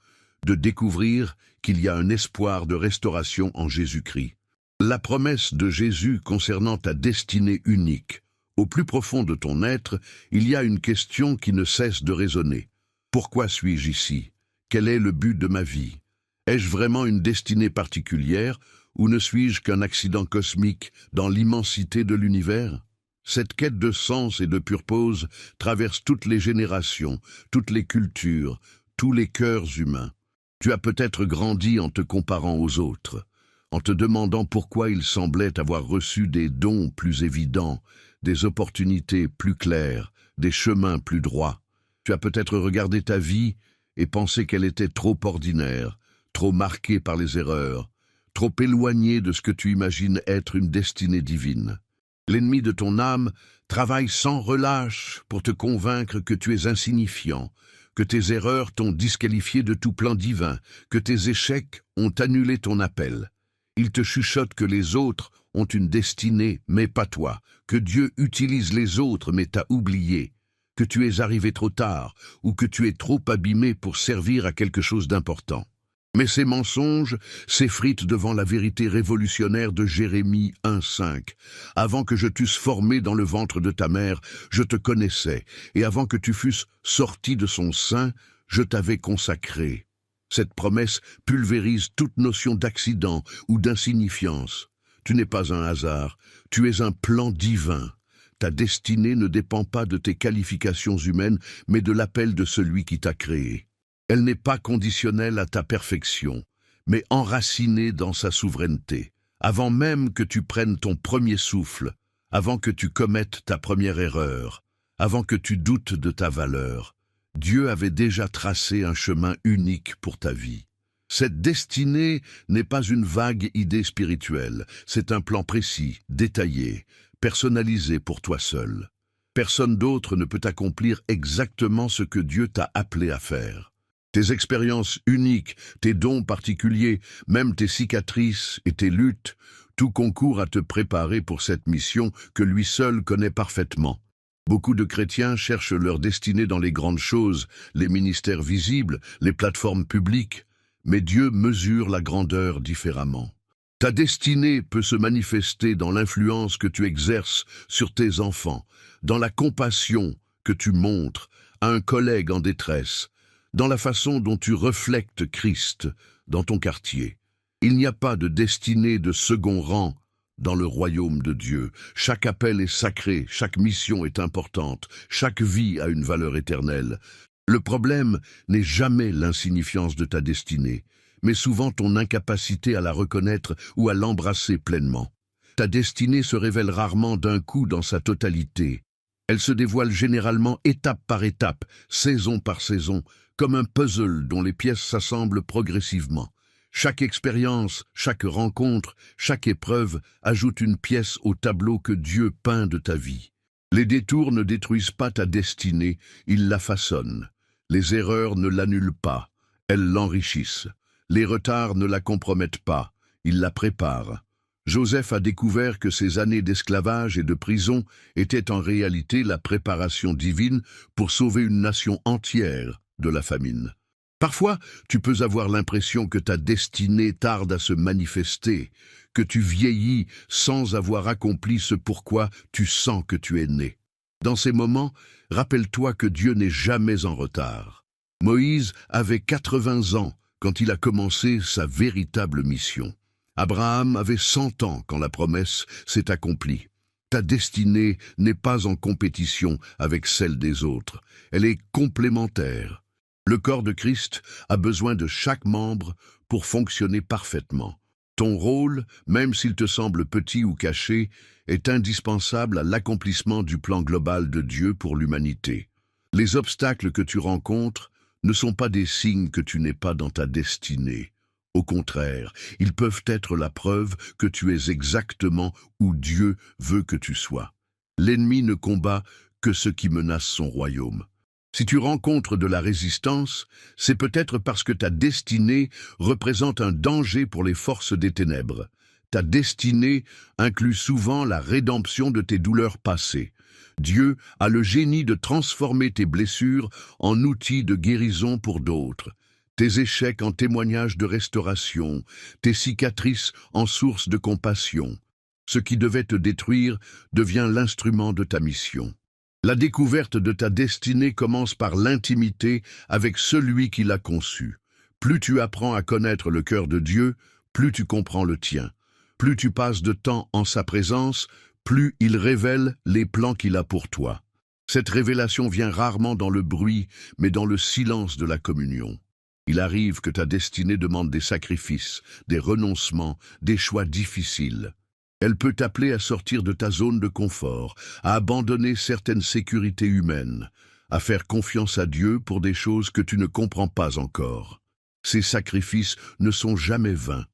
de découvrir qu'il y a un espoir de restauration en Jésus-Christ. La promesse de Jésus concernant ta destinée unique. Au plus profond de ton être, il y a une question qui ne cesse de résonner. Pourquoi suis-je ici? Quel est le but de ma vie? Ai-je vraiment une destinée particulière ou ne suis-je qu'un accident cosmique dans l'immensité de l'univers? Cette quête de sens et de purpose traverse toutes les générations, toutes les cultures, tous les cœurs humains. Tu as peut-être grandi en te comparant aux autres, en te demandant pourquoi ils semblaient avoir reçu des dons plus évidents, des opportunités plus claires, des chemins plus droits. Tu as peut-être regardé ta vie et pensé qu'elle était trop ordinaire, trop marquée par les erreurs, trop éloignée de ce que tu imagines être une destinée divine. L'ennemi de ton âme travaille sans relâche pour te convaincre que tu es insignifiant, que tes erreurs t'ont disqualifié de tout plan divin, que tes échecs ont annulé ton appel. Il te chuchote que les autres ont une destinée, mais pas toi, que Dieu utilise les autres, mais t'a oublié, que tu es arrivé trop tard ou que tu es trop abîmé pour servir à quelque chose d'important. Mais ces mensonges s'effritent devant la vérité révolutionnaire de Jérémie 1,5. Avant que je t'eusse formé dans le ventre de ta mère, je te connaissais, et avant que tu fusses sorti de son sein, je t'avais consacré. Cette promesse pulvérise toute notion d'accident ou d'insignifiance. Tu n'es pas un hasard, tu es un plan divin. Ta destinée ne dépend pas de tes qualifications humaines, mais de l'appel de celui qui t'a créé. Elle n'est pas conditionnelle à ta perfection, mais enracinée dans sa souveraineté. Avant même que tu prennes ton premier souffle, avant que tu commettes ta première erreur, avant que tu doutes de ta valeur, Dieu avait déjà tracé un chemin unique pour ta vie. Cette destinée n'est pas une vague idée spirituelle, c'est un plan précis, détaillé, personnalisé pour toi seul. Personne d'autre ne peut accomplir exactement ce que Dieu t'a appelé à faire. Tes expériences uniques, tes dons particuliers, même tes cicatrices et tes luttes, tout concourt à te préparer pour cette mission que lui seul connaît parfaitement. Beaucoup de chrétiens cherchent leur destinée dans les grandes choses, les ministères visibles, les plateformes publiques, mais Dieu mesure la grandeur différemment. Ta destinée peut se manifester dans l'influence que tu exerces sur tes enfants, dans la compassion que tu montres à un collègue en détresse, dans la façon dont tu reflètes Christ dans ton quartier. Il n'y a pas de destinée de second rang dans le royaume de Dieu. Chaque appel est sacré, chaque mission est importante, chaque vie a une valeur éternelle. Le problème n'est jamais l'insignifiance de ta destinée, mais souvent ton incapacité à la reconnaître ou à l'embrasser pleinement. Ta destinée se révèle rarement d'un coup dans sa totalité. Elle se dévoile généralement étape par étape, saison par saison, comme un puzzle dont les pièces s'assemblent progressivement. Chaque expérience, chaque rencontre, chaque épreuve ajoute une pièce au tableau que Dieu peint de ta vie. Les détours ne détruisent pas ta destinée, ils la façonnent. Les erreurs ne l'annulent pas, elles l'enrichissent. Les retards ne la compromettent pas, ils la préparent. Joseph a découvert que ses années d'esclavage et de prison étaient en réalité la préparation divine pour sauver une nation entière de la famine. Parfois, tu peux avoir l'impression que ta destinée tarde à se manifester, que tu vieillis sans avoir accompli ce pourquoi tu sens que tu es né. Dans ces moments, rappelle-toi que Dieu n'est jamais en retard. Moïse avait 80 ans quand il a commencé sa véritable mission. Abraham avait 100 ans quand la promesse s'est accomplie. Ta destinée n'est pas en compétition avec celle des autres, elle est complémentaire. Le corps de Christ a besoin de chaque membre pour fonctionner parfaitement. Ton rôle, même s'il te semble petit ou caché, est indispensable à l'accomplissement du plan global de Dieu pour l'humanité. Les obstacles que tu rencontres ne sont pas des signes que tu n'es pas dans ta destinée. Au contraire, ils peuvent être la preuve que tu es exactement où Dieu veut que tu sois. L'ennemi ne combat que ce qui menace son royaume. Si tu rencontres de la résistance, c'est peut-être parce que ta destinée représente un danger pour les forces des ténèbres. Ta destinée inclut souvent la rédemption de tes douleurs passées. Dieu a le génie de transformer tes blessures en outils de guérison pour d'autres. Tes échecs en témoignages de restauration, tes cicatrices en source de compassion. Ce qui devait te détruire devient l'instrument de ta mission. La découverte de ta destinée commence par l'intimité avec celui qui l'a conçue. Plus tu apprends à connaître le cœur de Dieu, plus tu comprends le tien. Plus tu passes de temps en sa présence, plus il révèle les plans qu'il a pour toi. Cette révélation vient rarement dans le bruit, mais dans le silence de la communion. Il arrive que ta destinée demande des sacrifices, des renoncements, des choix difficiles. Elle peut t'appeler à sortir de ta zone de confort, à abandonner certaines sécurités humaines, à faire confiance à Dieu pour des choses que tu ne comprends pas encore. Ces sacrifices ne sont jamais vains.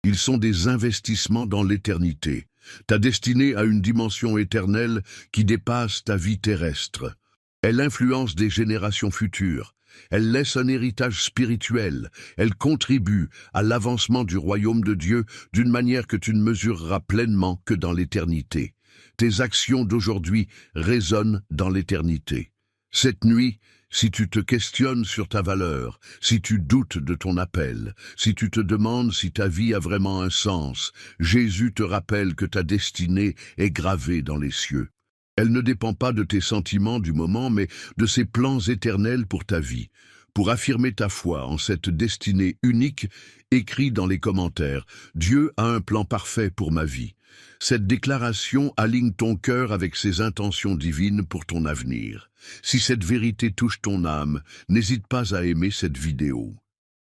Ils sont des investissements dans l'éternité. Ta destinée a une dimension éternelle qui dépasse ta vie terrestre. Elle influence des générations futures. Elle laisse un héritage spirituel. Elle contribue à l'avancement du royaume de Dieu d'une manière que tu ne mesureras pleinement que dans l'éternité. Tes actions d'aujourd'hui résonnent dans l'éternité. Cette nuit, si tu te questionnes sur ta valeur, si tu doutes de ton appel, si tu te demandes si ta vie a vraiment un sens, Jésus te rappelle que ta destinée est gravée dans les cieux. Elle ne dépend pas de tes sentiments du moment, mais de ses plans éternels pour ta vie. Pour affirmer ta foi en cette destinée unique, écris dans les commentaires « Dieu a un plan parfait pour ma vie ». Cette déclaration aligne ton cœur avec ses intentions divines pour ton avenir. Si cette vérité touche ton âme, n'hésite pas à aimer cette vidéo.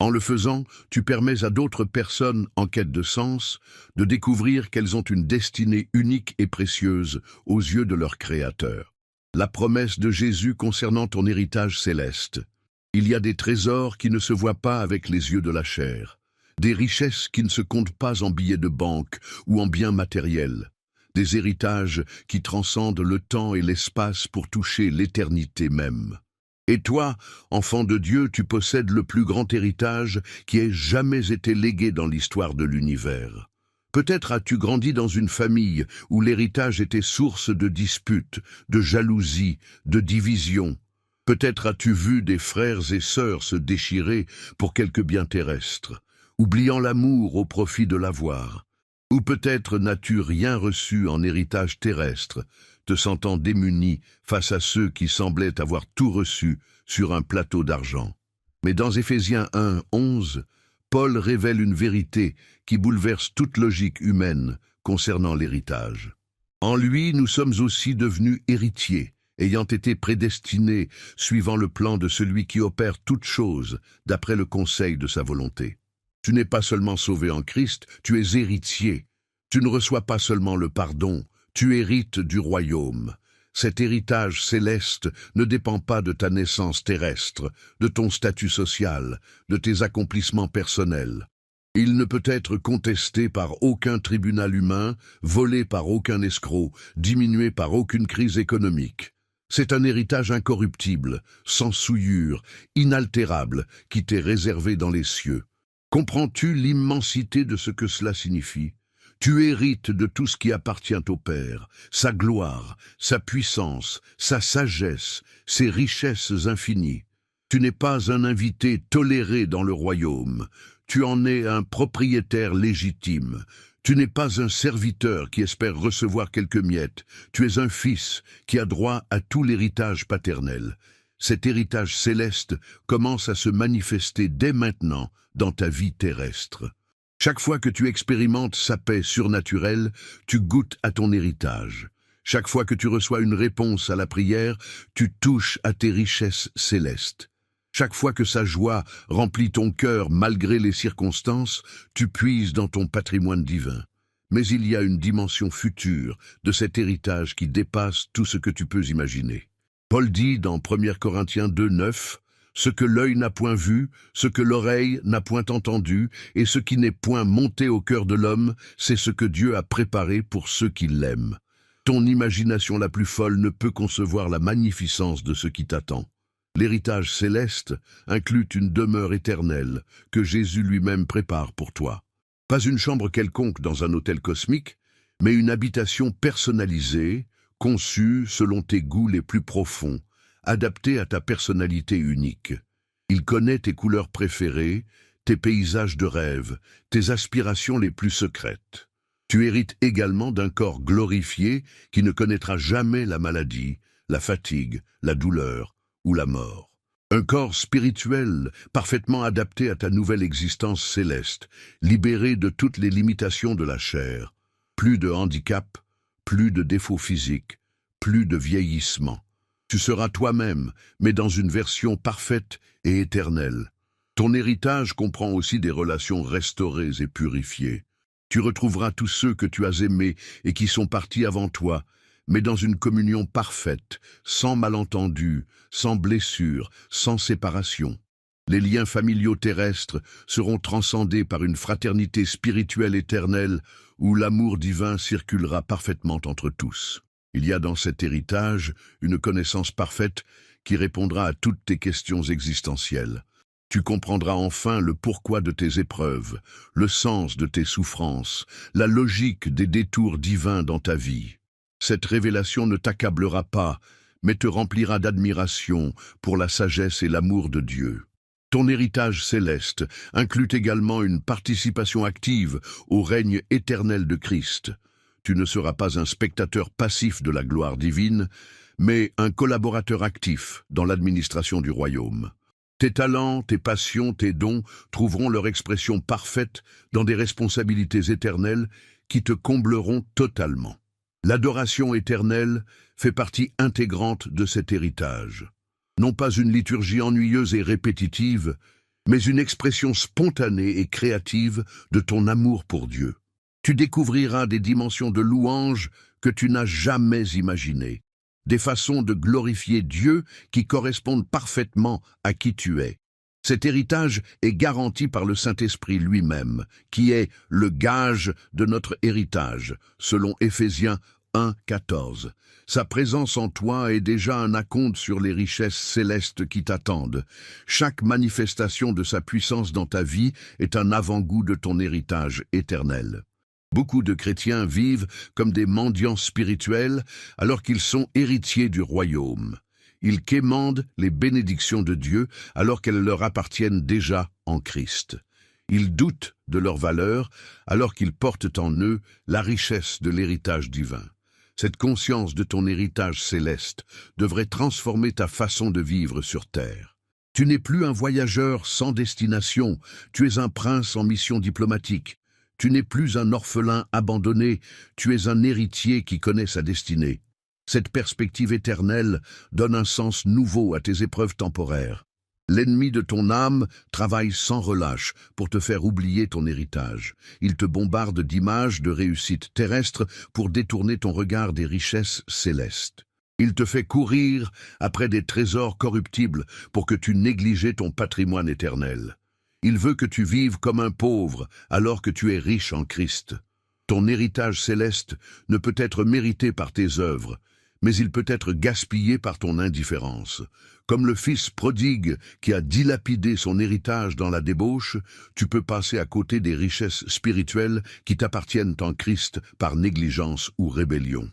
En le faisant, tu permets à d'autres personnes en quête de sens de découvrir qu'elles ont une destinée unique et précieuse aux yeux de leur Créateur. La promesse de Jésus concernant ton héritage céleste. Il y a des trésors qui ne se voient pas avec les yeux de la chair. Des richesses qui ne se comptent pas en billets de banque ou en biens matériels. Des héritages qui transcendent le temps et l'espace pour toucher l'éternité même. Et toi, enfant de Dieu, tu possèdes le plus grand héritage qui ait jamais été légué dans l'histoire de l'univers. Peut-être as-tu grandi dans une famille où l'héritage était source de disputes, de jalousie, de divisions. Peut-être as-tu vu des frères et sœurs se déchirer pour quelques biens terrestres, oubliant l'amour au profit de l'avoir. Ou peut-être n'as-tu rien reçu en héritage terrestre, te sentant démuni face à ceux qui semblaient avoir tout reçu sur un plateau d'argent. Mais dans Éphésiens 1, 11, Paul révèle une vérité qui bouleverse toute logique humaine concernant l'héritage. En lui, nous sommes aussi devenus héritiers, ayant été prédestinés, suivant le plan de celui qui opère toutes choses, d'après le conseil de sa volonté. Tu n'es pas seulement sauvé en Christ, tu es héritier. Tu ne reçois pas seulement le pardon, tu hérites du royaume. Cet héritage céleste ne dépend pas de ta naissance terrestre, de ton statut social, de tes accomplissements personnels. Il ne peut être contesté par aucun tribunal humain, volé par aucun escroc, diminué par aucune crise économique. C'est un héritage incorruptible, sans souillure, inaltérable, qui t'est réservé dans les cieux. Comprends-tu l'immensité de ce que cela signifie? Tu hérites de tout ce qui appartient au Père, sa gloire, sa puissance, sa sagesse, ses richesses infinies. Tu n'es pas un invité toléré dans le royaume, tu en es un propriétaire légitime. Tu n'es pas un serviteur qui espère recevoir quelques miettes, tu es un fils qui a droit à tout l'héritage paternel. Cet héritage céleste commence à se manifester dès maintenant dans ta vie terrestre. Chaque fois que tu expérimentes sa paix surnaturelle, tu goûtes à ton héritage. Chaque fois que tu reçois une réponse à la prière, tu touches à tes richesses célestes. Chaque fois que sa joie remplit ton cœur malgré les circonstances, tu puises dans ton patrimoine divin. Mais il y a une dimension future de cet héritage qui dépasse tout ce que tu peux imaginer. Paul dit dans 1 Corinthiens 2, 9, « Ce que l'œil n'a point vu, ce que l'oreille n'a point entendu, et ce qui n'est point monté au cœur de l'homme, c'est ce que Dieu a préparé pour ceux qui l'aiment. » Ton imagination la plus folle ne peut concevoir la magnificence de ce qui t'attend. L'héritage céleste inclut une demeure éternelle que Jésus lui-même prépare pour toi. Pas une chambre quelconque dans un hôtel cosmique, mais une habitation personnalisée, conçue selon tes goûts les plus profonds, adaptée à ta personnalité unique. Il connaît tes couleurs préférées, tes paysages de rêve, tes aspirations les plus secrètes. Tu hérites également d'un corps glorifié qui ne connaîtra jamais la maladie, la fatigue, la douleur ou la mort. Un corps spirituel parfaitement adapté à ta nouvelle existence céleste, libéré de toutes les limitations de la chair. Plus de handicap, plus de défauts physiques, plus de vieillissement. Tu seras toi-même, mais dans une version parfaite et éternelle. Ton héritage comprend aussi des relations restaurées et purifiées. Tu retrouveras tous ceux que tu as aimés et qui sont partis avant toi, mais dans une communion parfaite, sans malentendu, sans blessure, sans séparation. Les liens familiaux terrestres seront transcendés par une fraternité spirituelle éternelle où l'amour divin circulera parfaitement entre tous. Il y a dans cet héritage une connaissance parfaite qui répondra à toutes tes questions existentielles. Tu comprendras enfin le pourquoi de tes épreuves, le sens de tes souffrances, la logique des détours divins dans ta vie. Cette révélation ne t'accablera pas, mais te remplira d'admiration pour la sagesse et l'amour de Dieu. Ton héritage céleste inclut également une participation active au règne éternel de Christ. Tu ne seras pas un spectateur passif de la gloire divine, mais un collaborateur actif dans l'administration du royaume. Tes talents, tes passions, tes dons trouveront leur expression parfaite dans des responsabilités éternelles qui te combleront totalement. L'adoration éternelle fait partie intégrante de cet héritage. Non pas une liturgie ennuyeuse et répétitive, mais une expression spontanée et créative de ton amour pour Dieu. Tu découvriras des dimensions de louange que tu n'as jamais imaginées, des façons de glorifier Dieu qui correspondent parfaitement à qui tu es. Cet héritage est garanti par le Saint-Esprit lui-même, qui est le gage de notre héritage, selon Éphésiens 1, 14. Sa présence en toi est déjà un acompte sur les richesses célestes qui t'attendent. Chaque manifestation de sa puissance dans ta vie est un avant-goût de ton héritage éternel. Beaucoup de chrétiens vivent comme des mendiants spirituels alors qu'ils sont héritiers du royaume. Ils quémandent les bénédictions de Dieu alors qu'elles leur appartiennent déjà en Christ. Ils doutent de leur valeur alors qu'ils portent en eux la richesse de l'héritage divin. Cette conscience de ton héritage céleste devrait transformer ta façon de vivre sur terre. Tu n'es plus un voyageur sans destination, tu es un prince en mission diplomatique. Tu n'es plus un orphelin abandonné, tu es un héritier qui connaît sa destinée. Cette perspective éternelle donne un sens nouveau à tes épreuves temporaires. L'ennemi de ton âme travaille sans relâche pour te faire oublier ton héritage. Il te bombarde d'images de réussite terrestre pour détourner ton regard des richesses célestes. Il te fait courir après des trésors corruptibles pour que tu négliges ton patrimoine éternel. Il veut que tu vives comme un pauvre alors que tu es riche en Christ. Ton héritage céleste ne peut être mérité par tes œuvres, mais il peut être gaspillé par ton indifférence. Comme le fils prodigue qui a dilapidé son héritage dans la débauche, tu peux passer à côté des richesses spirituelles qui t'appartiennent en Christ par négligence ou rébellion.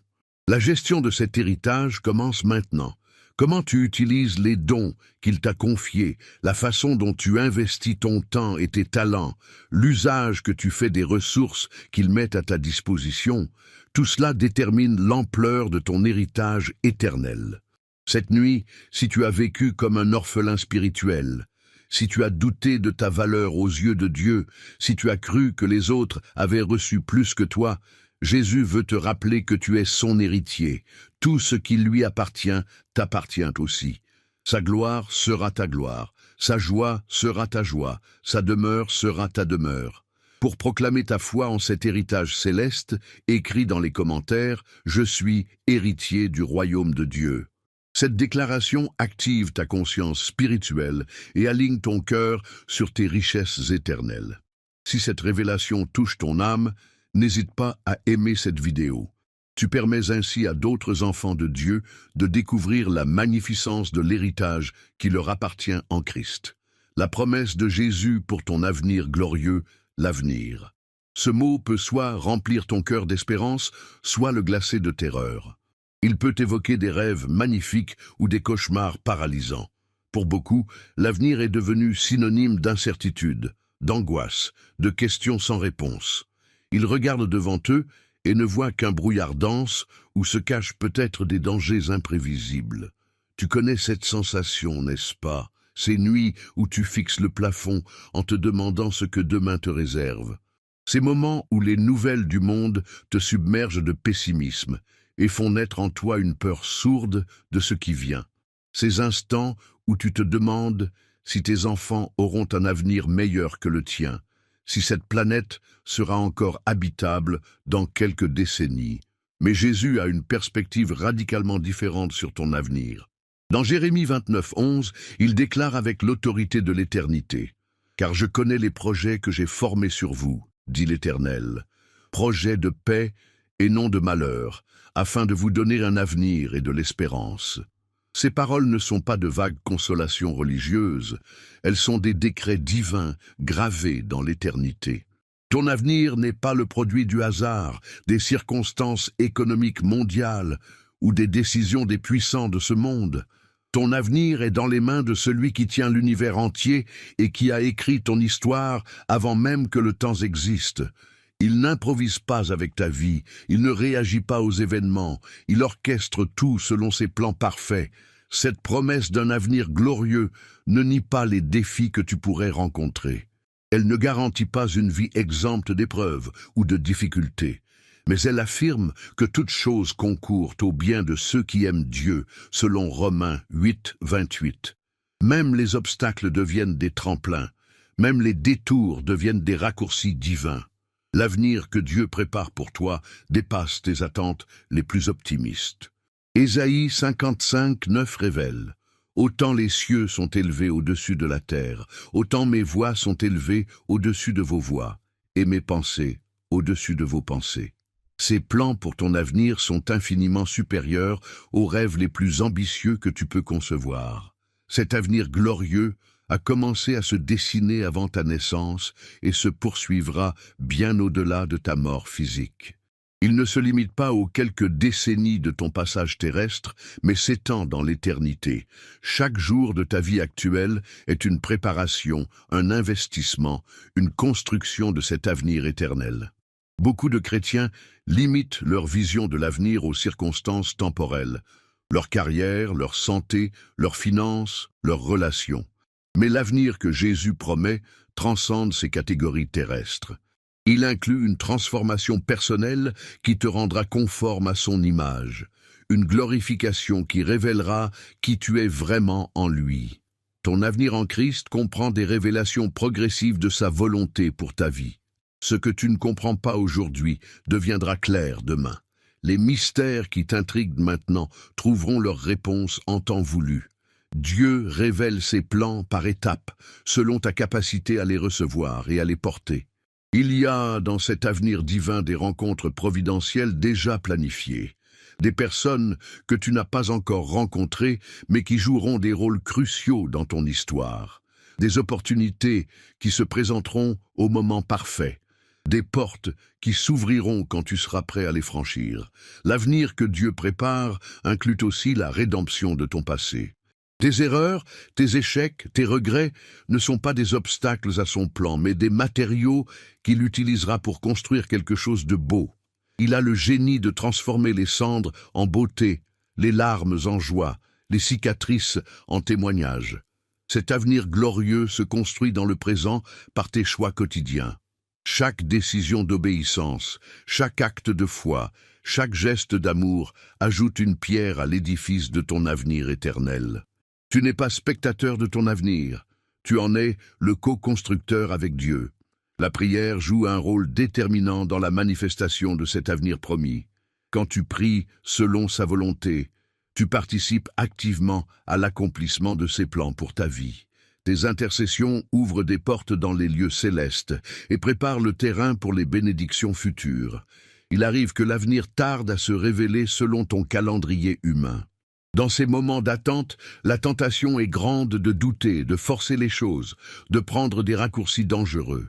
La gestion de cet héritage commence maintenant. Comment tu utilises les dons qu'il t'a confiés, la façon dont tu investis ton temps et tes talents, l'usage que tu fais des ressources qu'il met à ta disposition, tout cela détermine l'ampleur de ton héritage éternel. Cette nuit, si tu as vécu comme un orphelin spirituel, si tu as douté de ta valeur aux yeux de Dieu, si tu as cru que les autres avaient reçu plus que toi, Jésus veut te rappeler que tu es son héritier. Tout ce qui lui appartient t'appartient aussi. Sa gloire sera ta gloire, sa joie sera ta joie, sa demeure sera ta demeure. Pour proclamer ta foi en cet héritage céleste, écris dans les commentaires « Je suis héritier du royaume de Dieu ». Cette déclaration active ta conscience spirituelle et aligne ton cœur sur tes richesses éternelles. Si cette révélation touche ton âme, n'hésite pas à aimer cette vidéo. Tu permets ainsi à d'autres enfants de Dieu de découvrir la magnificence de l'héritage qui leur appartient en Christ. La promesse de Jésus pour ton avenir glorieux, l'avenir. Ce mot peut soit remplir ton cœur d'espérance, soit le glacer de terreur. Il peut évoquer des rêves magnifiques ou des cauchemars paralysants. Pour beaucoup, l'avenir est devenu synonyme d'incertitude, d'angoisse, de questions sans réponse. Ils regardent devant eux et ne voient qu'un brouillard dense où se cachent peut-être des dangers imprévisibles. Tu connais cette sensation, n'est-ce pas? Ces nuits où tu fixes le plafond en te demandant ce que demain te réserve. Ces moments où les nouvelles du monde te submergent de pessimisme et font naître en toi une peur sourde de ce qui vient. Ces instants où tu te demandes si tes enfants auront un avenir meilleur que le tien, si cette planète sera encore habitable dans quelques décennies. Mais Jésus a une perspective radicalement différente sur ton avenir. Dans Jérémie 29, 11, il déclare avec l'autorité de l'éternité « Car je connais les projets que j'ai formés sur vous, dit l'Éternel, projets de paix et non de malheur, afin de vous donner un avenir et de l'espérance. » Ces paroles ne sont pas de vagues consolations religieuses, elles sont des décrets divins gravés dans l'éternité. Ton avenir n'est pas le produit du hasard, des circonstances économiques mondiales ou des décisions des puissants de ce monde. Ton avenir est dans les mains de celui qui tient l'univers entier et qui a écrit ton histoire avant même que le temps existe. Il n'improvise pas avec ta vie, il ne réagit pas aux événements, il orchestre tout selon ses plans parfaits. Cette promesse d'un avenir glorieux ne nie pas les défis que tu pourrais rencontrer. Elle ne garantit pas une vie exempte d'épreuves ou de difficultés, mais elle affirme que toute chose concourt au bien de ceux qui aiment Dieu, selon Romains 8, 28. Même les obstacles deviennent des tremplins, même les détours deviennent des raccourcis divins. L'avenir que Dieu prépare pour toi dépasse tes attentes les plus optimistes. Ésaïe 55, 9 révèle Autant les cieux sont élevés au-dessus de la terre, autant mes voix sont élevées au-dessus de vos voix, et mes pensées au-dessus de vos pensées. Ces plans pour ton avenir sont infiniment supérieurs aux rêves les plus ambitieux que tu peux concevoir. Cet avenir glorieux a commencé à se dessiner avant ta naissance et se poursuivra bien au-delà de ta mort physique. Il ne se limite pas aux quelques décennies de ton passage terrestre, mais s'étend dans l'éternité. Chaque jour de ta vie actuelle est une préparation, un investissement, une construction de cet avenir éternel. Beaucoup de chrétiens limitent leur vision de l'avenir aux circonstances temporelles, leur carrière, leur santé, leurs finances, leurs relations. Mais l'avenir que Jésus promet transcende ces catégories terrestres. Il inclut une transformation personnelle qui te rendra conforme à son image, une glorification qui révélera qui tu es vraiment en lui. Ton avenir en Christ comprend des révélations progressives de sa volonté pour ta vie. Ce que tu ne comprends pas aujourd'hui deviendra clair demain. Les mystères qui t'intriguent maintenant trouveront leur réponse en temps voulu. Dieu révèle ses plans par étapes, selon ta capacité à les recevoir et à les porter. Il y a dans cet avenir divin des rencontres providentielles déjà planifiées, des personnes que tu n'as pas encore rencontrées, mais qui joueront des rôles cruciaux dans ton histoire, des opportunités qui se présenteront au moment parfait, des portes qui s'ouvriront quand tu seras prêt à les franchir. L'avenir que Dieu prépare inclut aussi la rédemption de ton passé. Tes erreurs, tes échecs, tes regrets ne sont pas des obstacles à son plan, mais des matériaux qu'il utilisera pour construire quelque chose de beau. Il a le génie de transformer les cendres en beauté, les larmes en joie, les cicatrices en témoignages. Cet avenir glorieux se construit dans le présent par tes choix quotidiens. Chaque décision d'obéissance, chaque acte de foi, chaque geste d'amour ajoute une pierre à l'édifice de ton avenir éternel. Tu n'es pas spectateur de ton avenir, tu en es le co-constructeur avec Dieu. La prière joue un rôle déterminant dans la manifestation de cet avenir promis. Quand tu pries selon sa volonté, tu participes activement à l'accomplissement de ses plans pour ta vie. Tes intercessions ouvrent des portes dans les lieux célestes et préparent le terrain pour les bénédictions futures. Il arrive que l'avenir tarde à se révéler selon ton calendrier humain. Dans ces moments d'attente, la tentation est grande de douter, de forcer les choses, de prendre des raccourcis dangereux.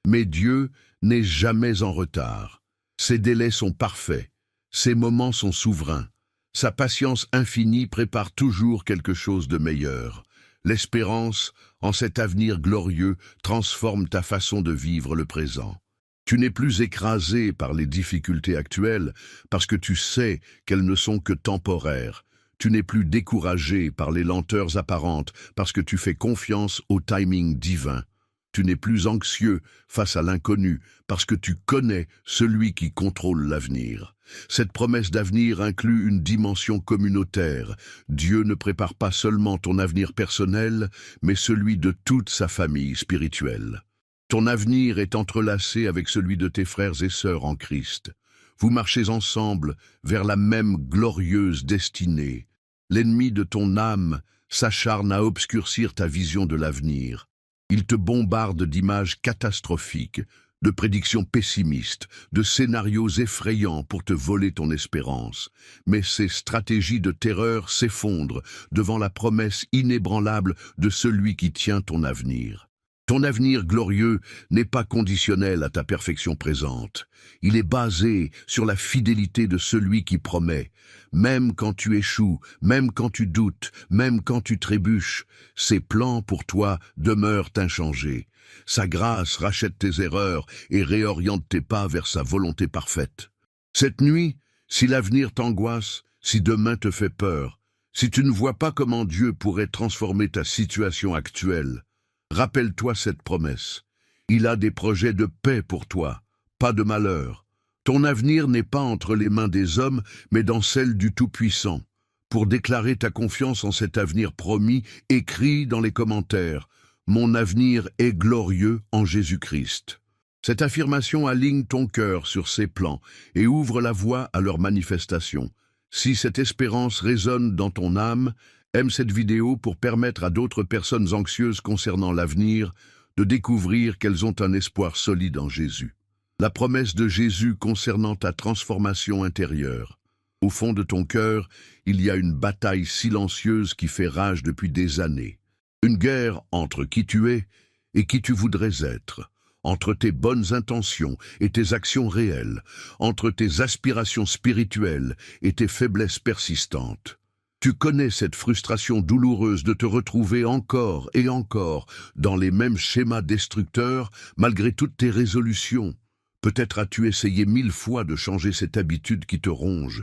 Mais Dieu n'est jamais en retard. Ses délais sont parfaits, ses moments sont souverains. Sa patience infinie prépare toujours quelque chose de meilleur. L'espérance en cet avenir glorieux transforme ta façon de vivre le présent. Tu n'es plus écrasé par les difficultés actuelles parce que tu sais qu'elles ne sont que temporaires. Tu n'es plus découragé par les lenteurs apparentes parce que tu fais confiance au timing divin. Tu n'es plus anxieux face à l'inconnu parce que tu connais celui qui contrôle l'avenir. Cette promesse d'avenir inclut une dimension communautaire. Dieu ne prépare pas seulement ton avenir personnel, mais celui de toute sa famille spirituelle. Ton avenir est entrelacé avec celui de tes frères et sœurs en Christ. Vous marchez ensemble vers la même glorieuse destinée. L'ennemi de ton âme s'acharne à obscurcir ta vision de l'avenir. Il te bombarde d'images catastrophiques, de prédictions pessimistes, de scénarios effrayants pour te voler ton espérance. Mais ces stratégies de terreur s'effondrent devant la promesse inébranlable de celui qui tient ton avenir. Ton avenir glorieux n'est pas conditionnel à ta perfection présente. Il est basé sur la fidélité de celui qui promet. Même quand tu échoues, même quand tu doutes, même quand tu trébuches, ses plans pour toi demeurent inchangés. Sa grâce rachète tes erreurs et réoriente tes pas vers sa volonté parfaite. Cette nuit, si l'avenir t'angoisse, si demain te fait peur, si tu ne vois pas comment Dieu pourrait transformer ta situation actuelle, rappelle-toi cette promesse. Il a des projets de paix pour toi, pas de malheur. Ton avenir n'est pas entre les mains des hommes, mais dans celles du Tout-Puissant. Pour déclarer ta confiance en cet avenir promis, écris dans les commentaires « Mon avenir est glorieux en Jésus-Christ ». Cette affirmation aligne ton cœur sur ses plans et ouvre la voie à leur manifestation. Si cette espérance résonne dans ton âme, Aime cette vidéo pour permettre à d'autres personnes anxieuses concernant l'avenir de découvrir qu'elles ont un espoir solide en Jésus. La promesse de Jésus concernant ta transformation intérieure. Au fond de ton cœur, il y a une bataille silencieuse qui fait rage depuis des années. Une guerre entre qui tu es et qui tu voudrais être, entre tes bonnes intentions et tes actions réelles, entre tes aspirations spirituelles et tes faiblesses persistantes. Tu connais cette frustration douloureuse de te retrouver encore et encore dans les mêmes schémas destructeurs malgré toutes tes résolutions. Peut-être as-tu essayé 1000 fois de changer cette habitude qui te ronge.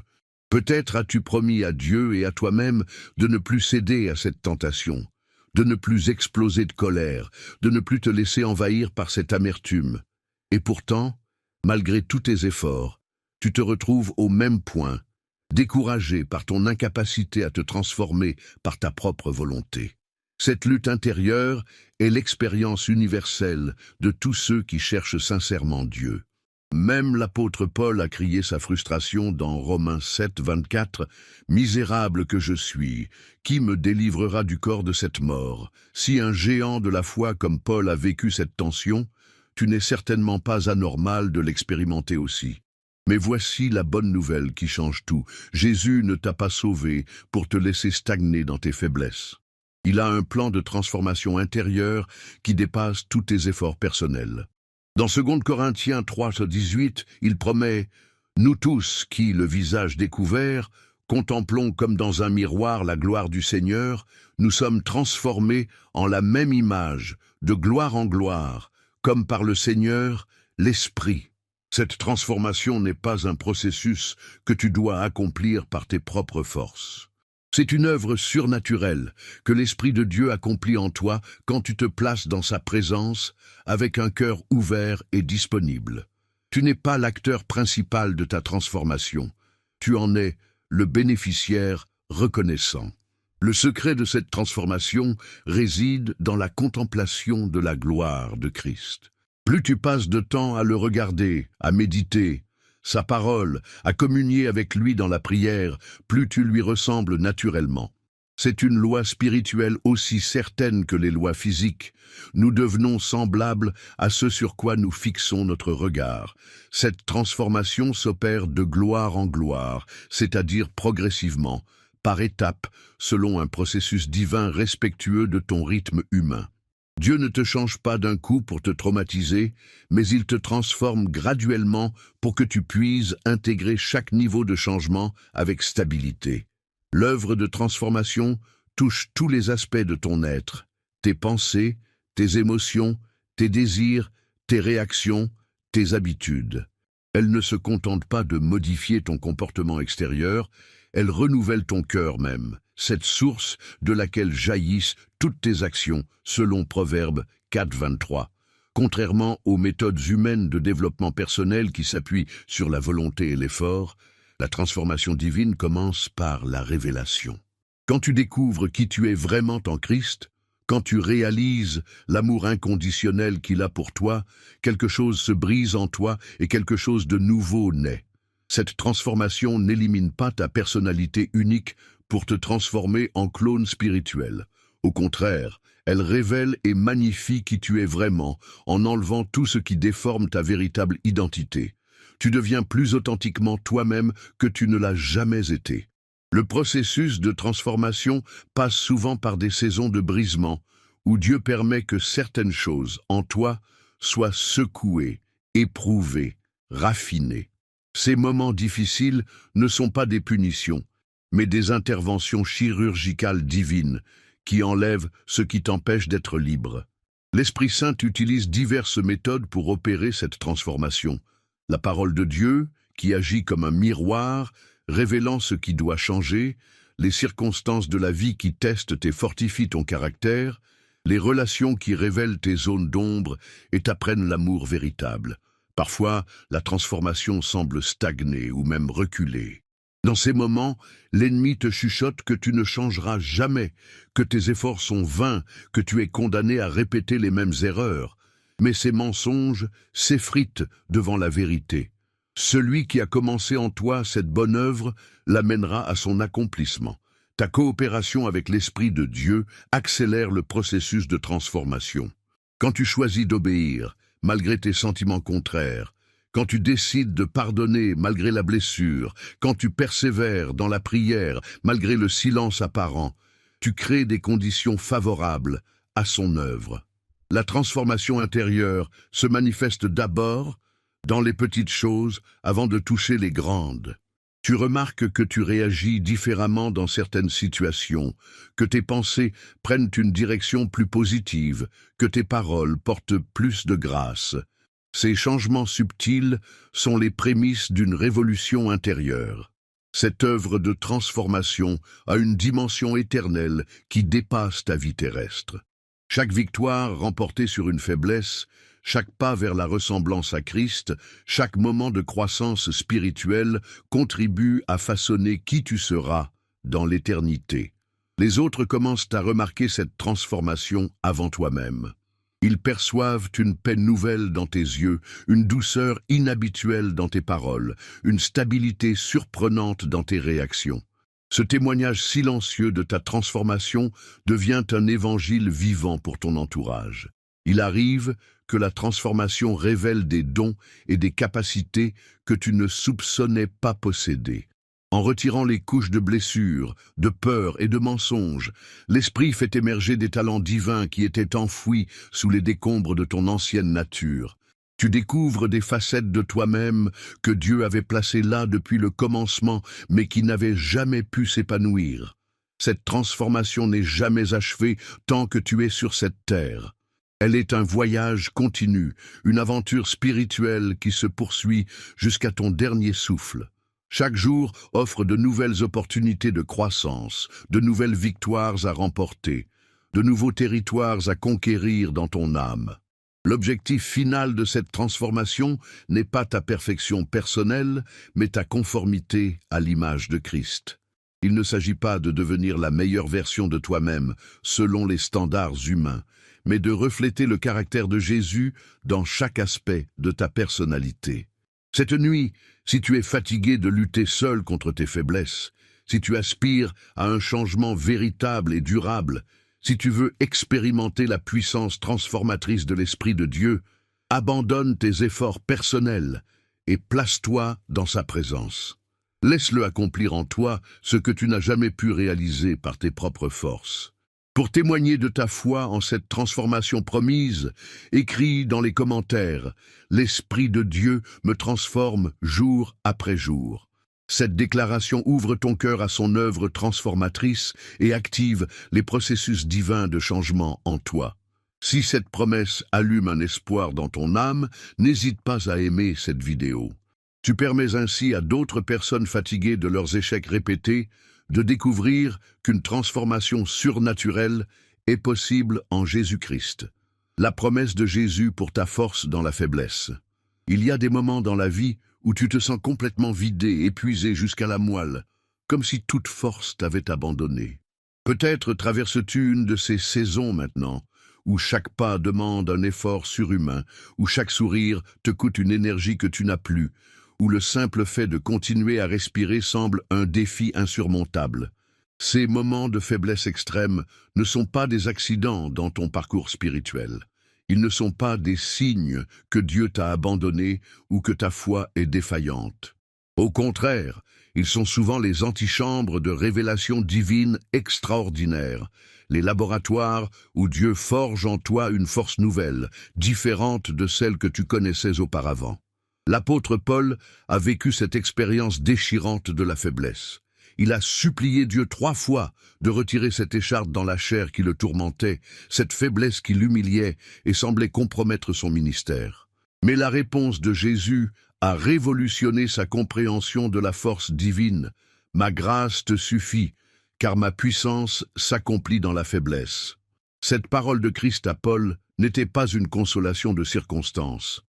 Peut-être as-tu promis à Dieu et à toi-même de ne plus céder à cette tentation, de ne plus exploser de colère, de ne plus te laisser envahir par cette amertume. Et pourtant, malgré tous tes efforts, tu te retrouves au même point, découragé par ton incapacité à te transformer par ta propre volonté. Cette lutte intérieure est l'expérience universelle de tous ceux qui cherchent sincèrement Dieu. Même l'apôtre Paul a crié sa frustration dans Romains 7, 24 « Misérable que je suis, qui me délivrera du corps de cette mort ?» Si un géant de la foi comme Paul a vécu cette tension, tu n'es certainement pas anormal de l'expérimenter aussi. Mais voici la bonne nouvelle qui change tout. Jésus ne t'a pas sauvé pour te laisser stagner dans tes faiblesses. Il a un plan de transformation intérieure qui dépasse tous tes efforts personnels. Dans 2 Corinthiens 3, 18, il promet « Nous tous qui, le visage découvert, contemplons comme dans un miroir la gloire du Seigneur, nous sommes transformés en la même image, de gloire en gloire, comme par le Seigneur, l'Esprit. » Cette transformation n'est pas un processus que tu dois accomplir par tes propres forces. C'est une œuvre surnaturelle que l'Esprit de Dieu accomplit en toi quand tu te places dans sa présence avec un cœur ouvert et disponible. Tu n'es pas l'acteur principal de ta transformation, tu en es le bénéficiaire reconnaissant. Le secret de cette transformation réside dans la contemplation de la gloire de Christ. Plus tu passes de temps à le regarder, à méditer, sa parole, à communier avec lui dans la prière, plus tu lui ressembles naturellement. C'est une loi spirituelle aussi certaine que les lois physiques. Nous devenons semblables à ce sur quoi nous fixons notre regard. Cette transformation s'opère de gloire en gloire, c'est-à-dire progressivement, par étapes, selon un processus divin respectueux de ton rythme humain. Dieu ne te change pas d'un coup pour te traumatiser, mais il te transforme graduellement pour que tu puisses intégrer chaque niveau de changement avec stabilité. L'œuvre de transformation touche tous les aspects de ton être, tes pensées, tes émotions, tes désirs, tes réactions, tes habitudes. Elle ne se contente pas de modifier ton comportement extérieur, elle renouvelle ton cœur même, cette source de laquelle jaillissent toutes tes actions, selon Proverbe 4, 23. Contrairement aux méthodes humaines de développement personnel qui s'appuient sur la volonté et l'effort, la transformation divine commence par la révélation. Quand tu découvres qui tu es vraiment en Christ, quand tu réalises l'amour inconditionnel qu'il a pour toi, quelque chose se brise en toi et quelque chose de nouveau naît. Cette transformation n'élimine pas ta personnalité unique pour te transformer en clone spirituel. Au contraire, elle révèle et magnifie qui tu es vraiment, en enlevant tout ce qui déforme ta véritable identité. Tu deviens plus authentiquement toi-même que tu ne l'as jamais été. Le processus de transformation passe souvent par des saisons de brisement, où Dieu permet que certaines choses en toi soient secouées, éprouvées, raffinées. Ces moments difficiles ne sont pas des punitions, mais des interventions chirurgicales divines qui enlèvent ce qui t'empêche d'être libre. L'Esprit Saint utilise diverses méthodes pour opérer cette transformation. La parole de Dieu, qui agit comme un miroir, révélant ce qui doit changer, les circonstances de la vie qui testent et fortifient ton caractère, les relations qui révèlent tes zones d'ombre et t'apprennent l'amour véritable. Parfois, la transformation semble stagner ou même reculer. Dans ces moments, l'ennemi te chuchote que tu ne changeras jamais, que tes efforts sont vains, que tu es condamné à répéter les mêmes erreurs. Mais ces mensonges s'effritent devant la vérité. Celui qui a commencé en toi cette bonne œuvre l'amènera à son accomplissement. Ta coopération avec l'Esprit de Dieu accélère le processus de transformation. Quand tu choisis d'obéir, malgré tes sentiments contraires, quand tu décides de pardonner malgré la blessure, quand tu persévères dans la prière malgré le silence apparent, tu crées des conditions favorables à son œuvre. La transformation intérieure se manifeste d'abord dans les petites choses avant de toucher les grandes. Tu remarques que tu réagis différemment dans certaines situations, que tes pensées prennent une direction plus positive, que tes paroles portent plus de grâce. Ces changements subtils sont les prémices d'une révolution intérieure. Cette œuvre de transformation a une dimension éternelle qui dépasse ta vie terrestre. Chaque victoire remportée sur une faiblesse, chaque pas vers la ressemblance à Christ, chaque moment de croissance spirituelle contribue à façonner qui tu seras dans l'éternité. Les autres commencent à remarquer cette transformation avant toi-même. Ils perçoivent une paix nouvelle dans tes yeux, une douceur inhabituelle dans tes paroles, une stabilité surprenante dans tes réactions. Ce témoignage silencieux de ta transformation devient un évangile vivant pour ton entourage. Il arrive que la transformation révèle des dons et des capacités que tu ne soupçonnais pas posséder. En retirant les couches de blessures, de peur et de mensonges, l'Esprit fait émerger des talents divins qui étaient enfouis sous les décombres de ton ancienne nature. Tu découvres des facettes de toi-même que Dieu avait placées là depuis le commencement, mais qui n'avaient jamais pu s'épanouir. Cette transformation n'est jamais achevée tant que tu es sur cette terre. Elle est un voyage continu, une aventure spirituelle qui se poursuit jusqu'à ton dernier souffle. Chaque jour offre de nouvelles opportunités de croissance, de nouvelles victoires à remporter, de nouveaux territoires à conquérir dans ton âme. L'objectif final de cette transformation n'est pas ta perfection personnelle, mais ta conformité à l'image de Christ. Il ne s'agit pas de devenir la meilleure version de toi-même selon les standards humains, mais de refléter le caractère de Jésus dans chaque aspect de ta personnalité. Cette nuit, si tu es fatigué de lutter seul contre tes faiblesses, si tu aspires à un changement véritable et durable, si tu veux expérimenter la puissance transformatrice de l'Esprit de Dieu, abandonne tes efforts personnels et place-toi dans sa présence. Laisse-le accomplir en toi ce que tu n'as jamais pu réaliser par tes propres forces. Pour témoigner de ta foi en cette transformation promise, écris dans les commentaires « L'Esprit de Dieu me transforme jour après jour ». Cette déclaration ouvre ton cœur à son œuvre transformatrice et active les processus divins de changement en toi. Si cette promesse allume un espoir dans ton âme, n'hésite pas à aimer cette vidéo. Tu permets ainsi à d'autres personnes fatiguées de leurs échecs répétés de découvrir qu'une transformation surnaturelle est possible en Jésus-Christ. La promesse de Jésus pour ta force dans la faiblesse. Il y a des moments dans la vie où tu te sens complètement vidé, épuisé jusqu'à la moelle, comme si toute force t'avait abandonné. Peut-être traverses-tu une de ces saisons maintenant, où chaque pas demande un effort surhumain, où chaque sourire te coûte une énergie que tu n'as plus, où le simple fait de continuer à respirer semble un défi insurmontable. Ces moments de faiblesse extrême ne sont pas des accidents dans ton parcours spirituel. Ils ne sont pas des signes que Dieu t'a abandonné ou que ta foi est défaillante. Au contraire, ils sont souvent les antichambres de révélations divines extraordinaires, les laboratoires où Dieu forge en toi une force nouvelle, différente de celle que tu connaissais auparavant. L'apôtre Paul a vécu cette expérience déchirante de la faiblesse. Il a supplié Dieu 3 fois de retirer cette écharpe dans la chair qui le tourmentait, cette faiblesse qui l'humiliait et semblait compromettre son ministère. Mais la réponse de Jésus a révolutionné sa compréhension de la force divine. « Ma grâce te suffit, car ma puissance s'accomplit dans la faiblesse. » Cette parole de Christ à Paul n'était pas une consolation de circonstance.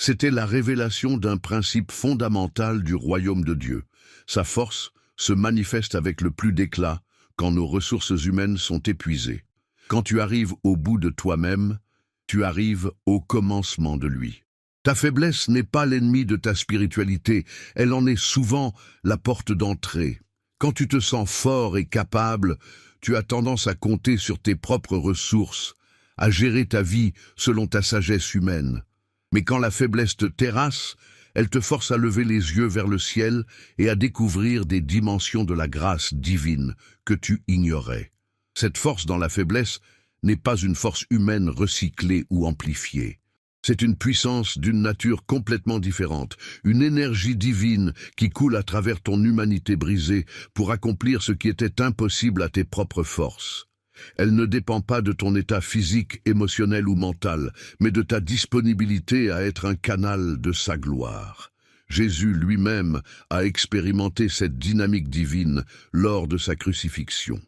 C'était la révélation d'un principe fondamental du royaume de Dieu. Sa force se manifeste avec le plus d'éclat quand nos ressources humaines sont épuisées. Quand tu arrives au bout de toi-même, tu arrives au commencement de lui. Ta faiblesse n'est pas l'ennemi de ta spiritualité, elle en est souvent la porte d'entrée. Quand tu te sens fort et capable, tu as tendance à compter sur tes propres ressources, à gérer ta vie selon ta sagesse humaine. Mais quand la faiblesse te terrasse, elle te force à lever les yeux vers le ciel et à découvrir des dimensions de la grâce divine que tu ignorais. Cette force dans la faiblesse n'est pas une force humaine recyclée ou amplifiée. C'est une puissance d'une nature complètement différente, une énergie divine qui coule à travers ton humanité brisée pour accomplir ce qui était impossible à tes propres forces. Elle ne dépend pas de ton état physique, émotionnel ou mental, mais de ta disponibilité à être un canal de sa gloire. Jésus lui-même a expérimenté cette dynamique divine lors de sa crucifixion.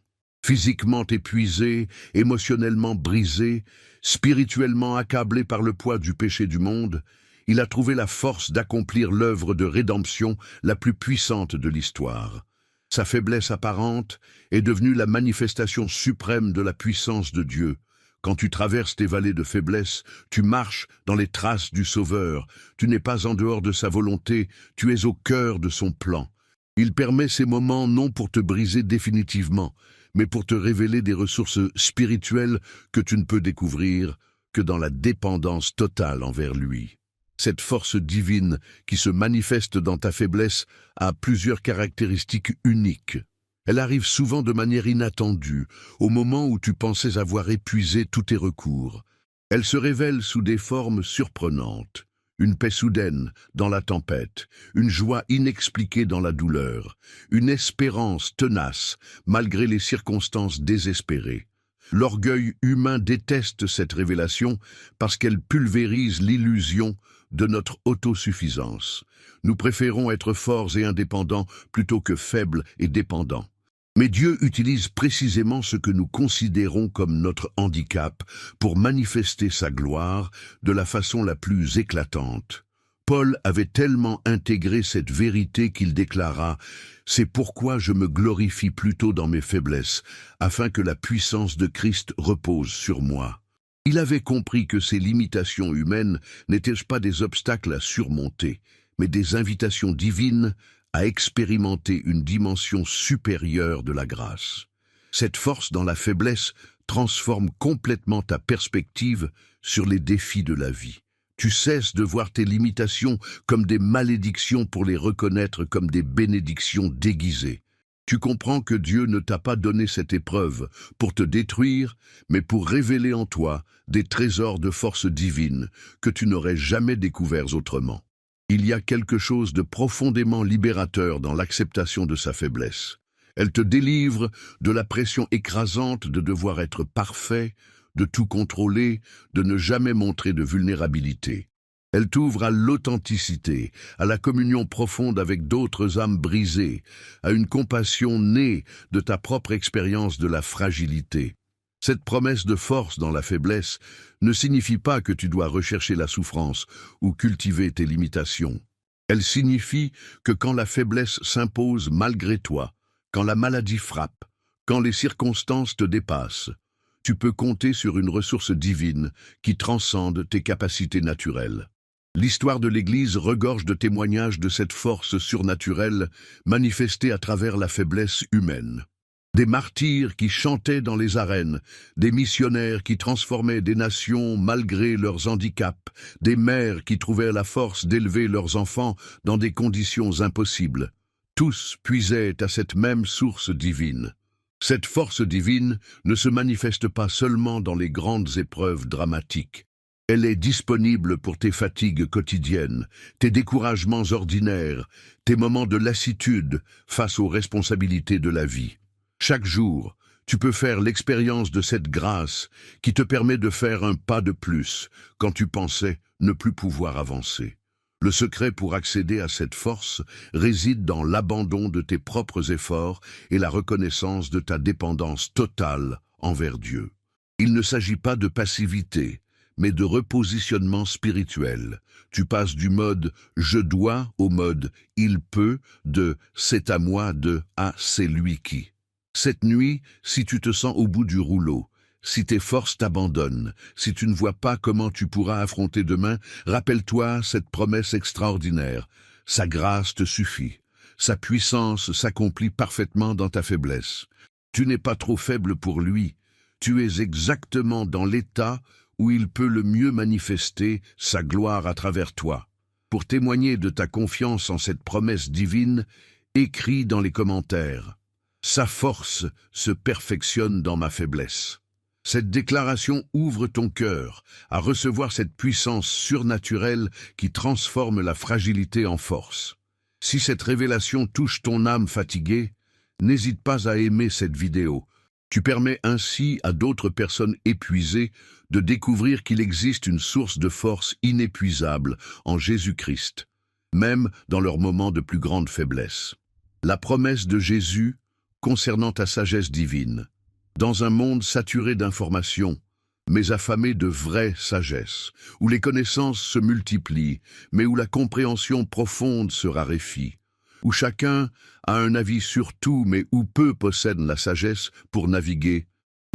Physiquement épuisé, émotionnellement brisé, spirituellement accablé par le poids du péché du monde, il a trouvé la force d'accomplir l'œuvre de rédemption la plus puissante de l'histoire. Sa faiblesse apparente est devenue la manifestation suprême de la puissance de Dieu. Quand tu traverses tes vallées de faiblesse, tu marches dans les traces du Sauveur. Tu n'es pas en dehors de sa volonté, tu es au cœur de son plan. Il permet ces moments non pour te briser définitivement, mais pour te révéler des ressources spirituelles que tu ne peux découvrir que dans la dépendance totale envers lui. Cette force divine qui se manifeste dans ta faiblesse a plusieurs caractéristiques uniques. Elle arrive souvent de manière inattendue, au moment où tu pensais avoir épuisé tous tes recours. Elle se révèle sous des formes surprenantes. Une paix soudaine dans la tempête, une joie inexpliquée dans la douleur, une espérance tenace malgré les circonstances désespérées. L'orgueil humain déteste cette révélation parce qu'elle pulvérise l'illusion de notre autosuffisance. Nous préférons être forts et indépendants plutôt que faibles et dépendants. Mais Dieu utilise précisément ce que nous considérons comme notre handicap pour manifester sa gloire de la façon la plus éclatante. Paul avait tellement intégré cette vérité qu'il déclara « C'est pourquoi je me glorifie plutôt dans mes faiblesses, afin que la puissance de Christ repose sur moi. » Il avait compris que ces limitations humaines n'étaient pas des obstacles à surmonter, mais des invitations divines à expérimenter une dimension supérieure de la grâce. Cette force dans la faiblesse transforme complètement ta perspective sur les défis de la vie. Tu cesses de voir tes limitations comme des malédictions pour les reconnaître comme des bénédictions déguisées. Tu comprends que Dieu ne t'a pas donné cette épreuve pour te détruire, mais pour révéler en toi des trésors de force divine que tu n'aurais jamais découverts autrement. Il y a quelque chose de profondément libérateur dans l'acceptation de sa faiblesse. Elle te délivre de la pression écrasante de devoir être parfait, de tout contrôler, de ne jamais montrer de vulnérabilité. Elle t'ouvre à l'authenticité, à la communion profonde avec d'autres âmes brisées, à une compassion née de ta propre expérience de la fragilité. Cette promesse de force dans la faiblesse ne signifie pas que tu dois rechercher la souffrance ou cultiver tes limitations. Elle signifie que quand la faiblesse s'impose malgré toi, quand la maladie frappe, quand les circonstances te dépassent, tu peux compter sur une ressource divine qui transcende tes capacités naturelles. L'histoire de l'Église regorge de témoignages de cette force surnaturelle manifestée à travers la faiblesse humaine. Des martyrs qui chantaient dans les arènes, des missionnaires qui transformaient des nations malgré leurs handicaps, des mères qui trouvaient la force d'élever leurs enfants dans des conditions impossibles. Tous puisaient à cette même source divine. Cette force divine ne se manifeste pas seulement dans les grandes épreuves dramatiques. Elle est disponible pour tes fatigues quotidiennes, tes découragements ordinaires, tes moments de lassitude face aux responsabilités de la vie. Chaque jour, tu peux faire l'expérience de cette grâce qui te permet de faire un pas de plus quand tu pensais ne plus pouvoir avancer. Le secret pour accéder à cette force réside dans l'abandon de tes propres efforts et la reconnaissance de ta dépendance totale envers Dieu. Il ne s'agit pas de passivité, mais de repositionnement spirituel. Tu passes du mode « je dois » au mode « il peut », de « c'est à moi » de « ah, c'est lui qui ». Cette nuit, si tu te sens au bout du rouleau, si tes forces t'abandonnent, si tu ne vois pas comment tu pourras affronter demain, rappelle-toi cette promesse extraordinaire. Sa grâce te suffit. Sa puissance s'accomplit parfaitement dans ta faiblesse. Tu n'es pas trop faible pour lui. Tu es exactement dans l'état où il peut le mieux manifester sa gloire à travers toi. Pour témoigner de ta confiance en cette promesse divine, écris dans les commentaires « Sa force se perfectionne dans ma faiblesse ». Cette déclaration ouvre ton cœur à recevoir cette puissance surnaturelle qui transforme la fragilité en force. Si cette révélation touche ton âme fatiguée, n'hésite pas à aimer cette vidéo. Tu permets ainsi à d'autres personnes épuisées de découvrir qu'il existe une source de force inépuisable en Jésus-Christ, même dans leurs moments de plus grande faiblesse. La promesse de Jésus concernant ta sagesse divine. Dans un monde saturé d'informations, mais affamé de vraie sagesse, où les connaissances se multiplient, mais où la compréhension profonde se raréfie, où chacun a un avis sur tout, mais où peu possèdent la sagesse pour naviguer.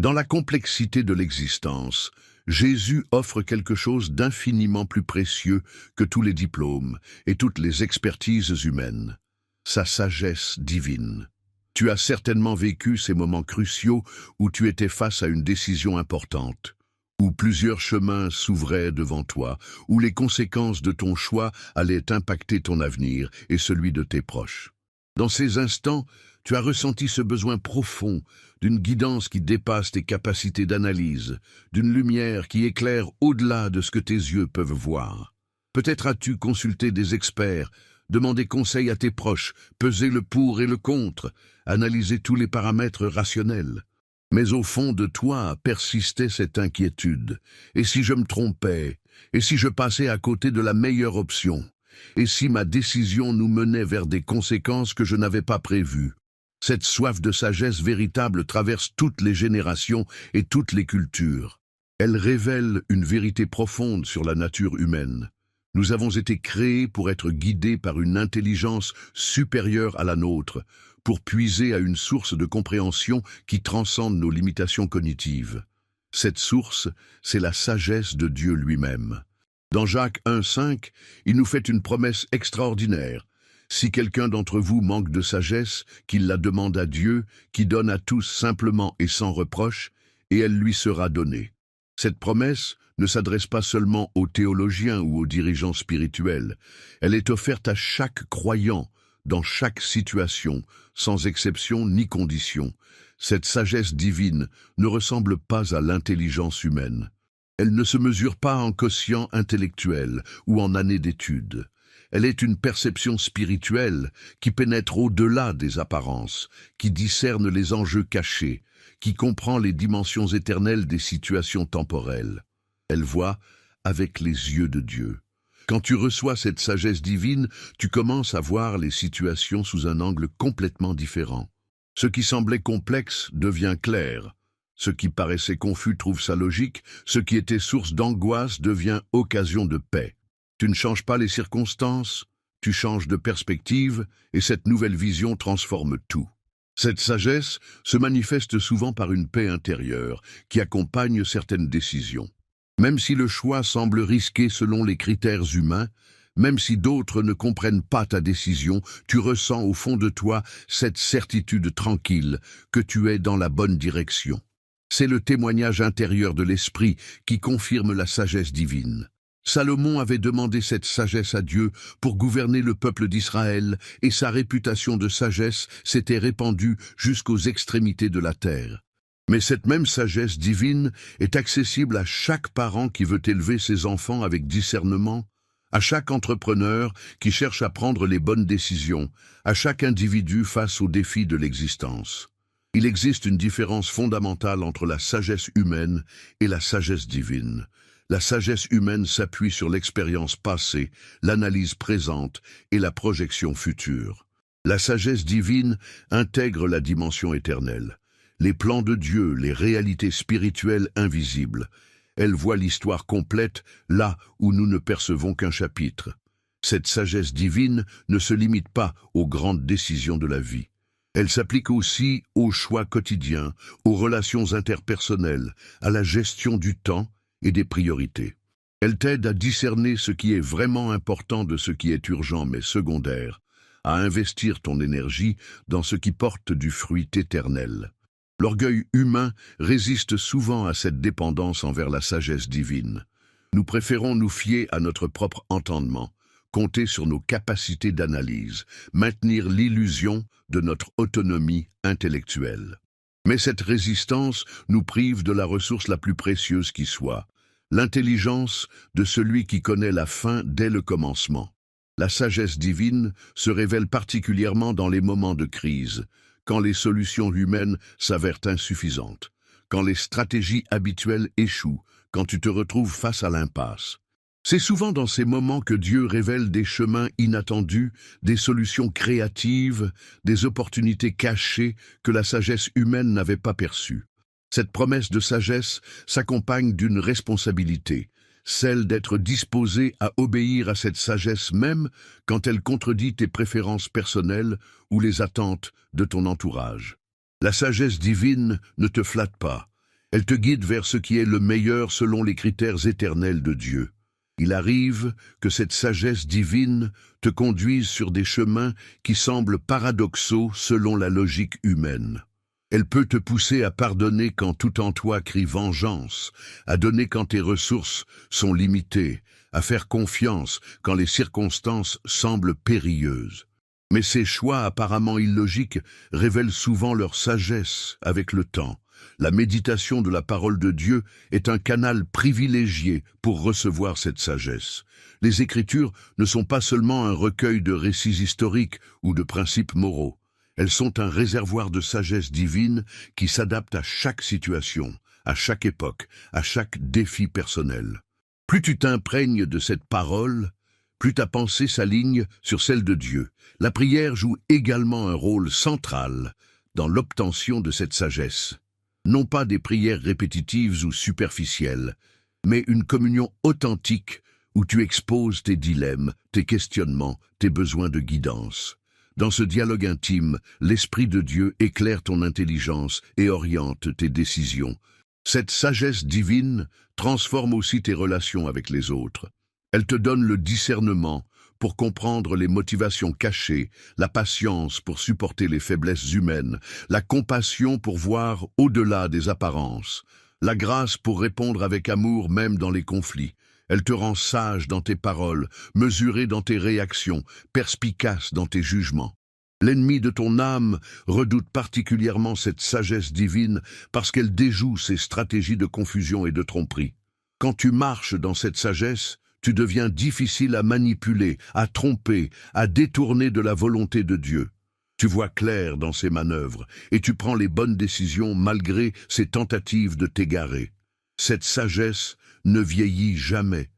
Dans la complexité de l'existence, Jésus offre quelque chose d'infiniment plus précieux que tous les diplômes et toutes les expertises humaines, sa sagesse divine. Tu as certainement vécu ces moments cruciaux où tu étais face à une décision importante, où plusieurs chemins s'ouvraient devant toi, où les conséquences de ton choix allaient impacter ton avenir et celui de tes proches. Dans ces instants, tu as ressenti ce besoin profond d'une guidance qui dépasse tes capacités d'analyse, d'une lumière qui éclaire au-delà de ce que tes yeux peuvent voir. Peut-être as-tu consulté des experts, demandé conseil à tes proches, pesé le pour et le contre, analysé tous les paramètres rationnels. Mais au fond de toi persistait cette inquiétude. Et si je me trompais? Et si je passais à côté de la meilleure option? Et si ma décision nous menait vers des conséquences que je n'avais pas prévues? Cette soif de sagesse véritable traverse toutes les générations et toutes les cultures. Elle révèle une vérité profonde sur la nature humaine. Nous avons été créés pour être guidés par une intelligence supérieure à la nôtre, pour puiser à une source de compréhension qui transcende nos limitations cognitives. Cette source, c'est la sagesse de Dieu lui-même. Dans Jacques 1,5, il nous fait une promesse extraordinaire. Si quelqu'un d'entre vous manque de sagesse, qu'il la demande à Dieu, qui donne à tous simplement et sans reproche, et elle lui sera donnée. Cette promesse ne s'adresse pas seulement aux théologiens ou aux dirigeants spirituels. Elle est offerte à chaque croyant, dans chaque situation, sans exception ni condition. Cette sagesse divine ne ressemble pas à l'intelligence humaine. Elle ne se mesure pas en quotient intellectuel ou en années d'études. Elle est une perception spirituelle qui pénètre au-delà des apparences, qui discerne les enjeux cachés, qui comprend les dimensions éternelles des situations temporelles. Elle voit avec les yeux de Dieu. Quand tu reçois cette sagesse divine, tu commences à voir les situations sous un angle complètement différent. Ce qui semblait complexe devient clair. Ce qui paraissait confus trouve sa logique. Ce qui était source d'angoisse devient occasion de paix. Tu ne changes pas les circonstances, tu changes de perspective, et cette nouvelle vision transforme tout. Cette sagesse se manifeste souvent par une paix intérieure qui accompagne certaines décisions. Même si le choix semble risqué selon les critères humains, même si d'autres ne comprennent pas ta décision, tu ressens au fond de toi cette certitude tranquille que tu es dans la bonne direction. C'est le témoignage intérieur de l'esprit qui confirme la sagesse divine. Salomon avait demandé cette sagesse à Dieu pour gouverner le peuple d'Israël, et sa réputation de sagesse s'était répandue jusqu'aux extrémités de la terre. Mais cette même sagesse divine est accessible à chaque parent qui veut élever ses enfants avec discernement, à chaque entrepreneur qui cherche à prendre les bonnes décisions, à chaque individu face aux défis de l'existence. Il existe une différence fondamentale entre la sagesse humaine et la sagesse divine. La sagesse humaine s'appuie sur l'expérience passée, l'analyse présente et la projection future. La sagesse divine intègre la dimension éternelle, les plans de Dieu, les réalités spirituelles invisibles. Elle voit l'histoire complète là où nous ne percevons qu'un chapitre. Cette sagesse divine ne se limite pas aux grandes décisions de la vie. Elle s'applique aussi aux choix quotidiens, aux relations interpersonnelles, à la gestion du temps et des priorités. Elle t'aide à discerner ce qui est vraiment important de ce qui est urgent mais secondaire, à investir ton énergie dans ce qui porte du fruit éternel. L'orgueil humain résiste souvent à cette dépendance envers la sagesse divine. Nous préférons nous fier à notre propre entendement, compter sur nos capacités d'analyse, maintenir l'illusion de notre autonomie intellectuelle. Mais cette résistance nous prive de la ressource la plus précieuse qui soit, l'intelligence de celui qui connaît la fin dès le commencement. La sagesse divine se révèle particulièrement dans les moments de crise, quand les solutions humaines s'avèrent insuffisantes, quand les stratégies habituelles échouent, quand tu te retrouves face à l'impasse. C'est souvent dans ces moments que Dieu révèle des chemins inattendus, des solutions créatives, des opportunités cachées que la sagesse humaine n'avait pas perçues. Cette promesse de sagesse s'accompagne d'une responsabilité, celle d'être disposé à obéir à cette sagesse même quand elle contredit tes préférences personnelles ou les attentes de ton entourage. La sagesse divine ne te flatte pas, elle te guide vers ce qui est le meilleur selon les critères éternels de Dieu. Il arrive que cette sagesse divine te conduise sur des chemins qui semblent paradoxaux selon la logique humaine. Elle peut te pousser à pardonner quand tout en toi crie vengeance, à donner quand tes ressources sont limitées, à faire confiance quand les circonstances semblent périlleuses. Mais ces choix apparemment illogiques révèlent souvent leur sagesse avec le temps. La méditation de la parole de Dieu est un canal privilégié pour recevoir cette sagesse. Les Écritures ne sont pas seulement un recueil de récits historiques ou de principes moraux. Elles sont un réservoir de sagesse divine qui s'adapte à chaque situation, à chaque époque, à chaque défi personnel. Plus tu t'imprègnes de cette parole, plus ta pensée s'aligne sur celle de Dieu. La prière joue également un rôle central dans l'obtention de cette sagesse. Non pas des prières répétitives ou superficielles, mais une communion authentique où tu exposes tes dilemmes, tes questionnements, tes besoins de guidance. Dans ce dialogue intime, l'Esprit de Dieu éclaire ton intelligence et oriente tes décisions. Cette sagesse divine transforme aussi tes relations avec les autres. Elle te donne le discernement pour comprendre les motivations cachées, la patience pour supporter les faiblesses humaines, la compassion pour voir au-delà des apparences, la grâce pour répondre avec amour même dans les conflits. Elle te rend sage dans tes paroles, mesuré dans tes réactions, perspicace dans tes jugements. L'ennemi de ton âme redoute particulièrement cette sagesse divine parce qu'elle déjoue ses stratégies de confusion et de tromperie. Quand tu marches dans cette sagesse, tu deviens difficile à manipuler, à tromper, à détourner de la volonté de Dieu. Tu vois clair dans ses manœuvres et tu prends les bonnes décisions malgré ses tentatives de t'égarer. Cette sagesse ne vieillit jamais,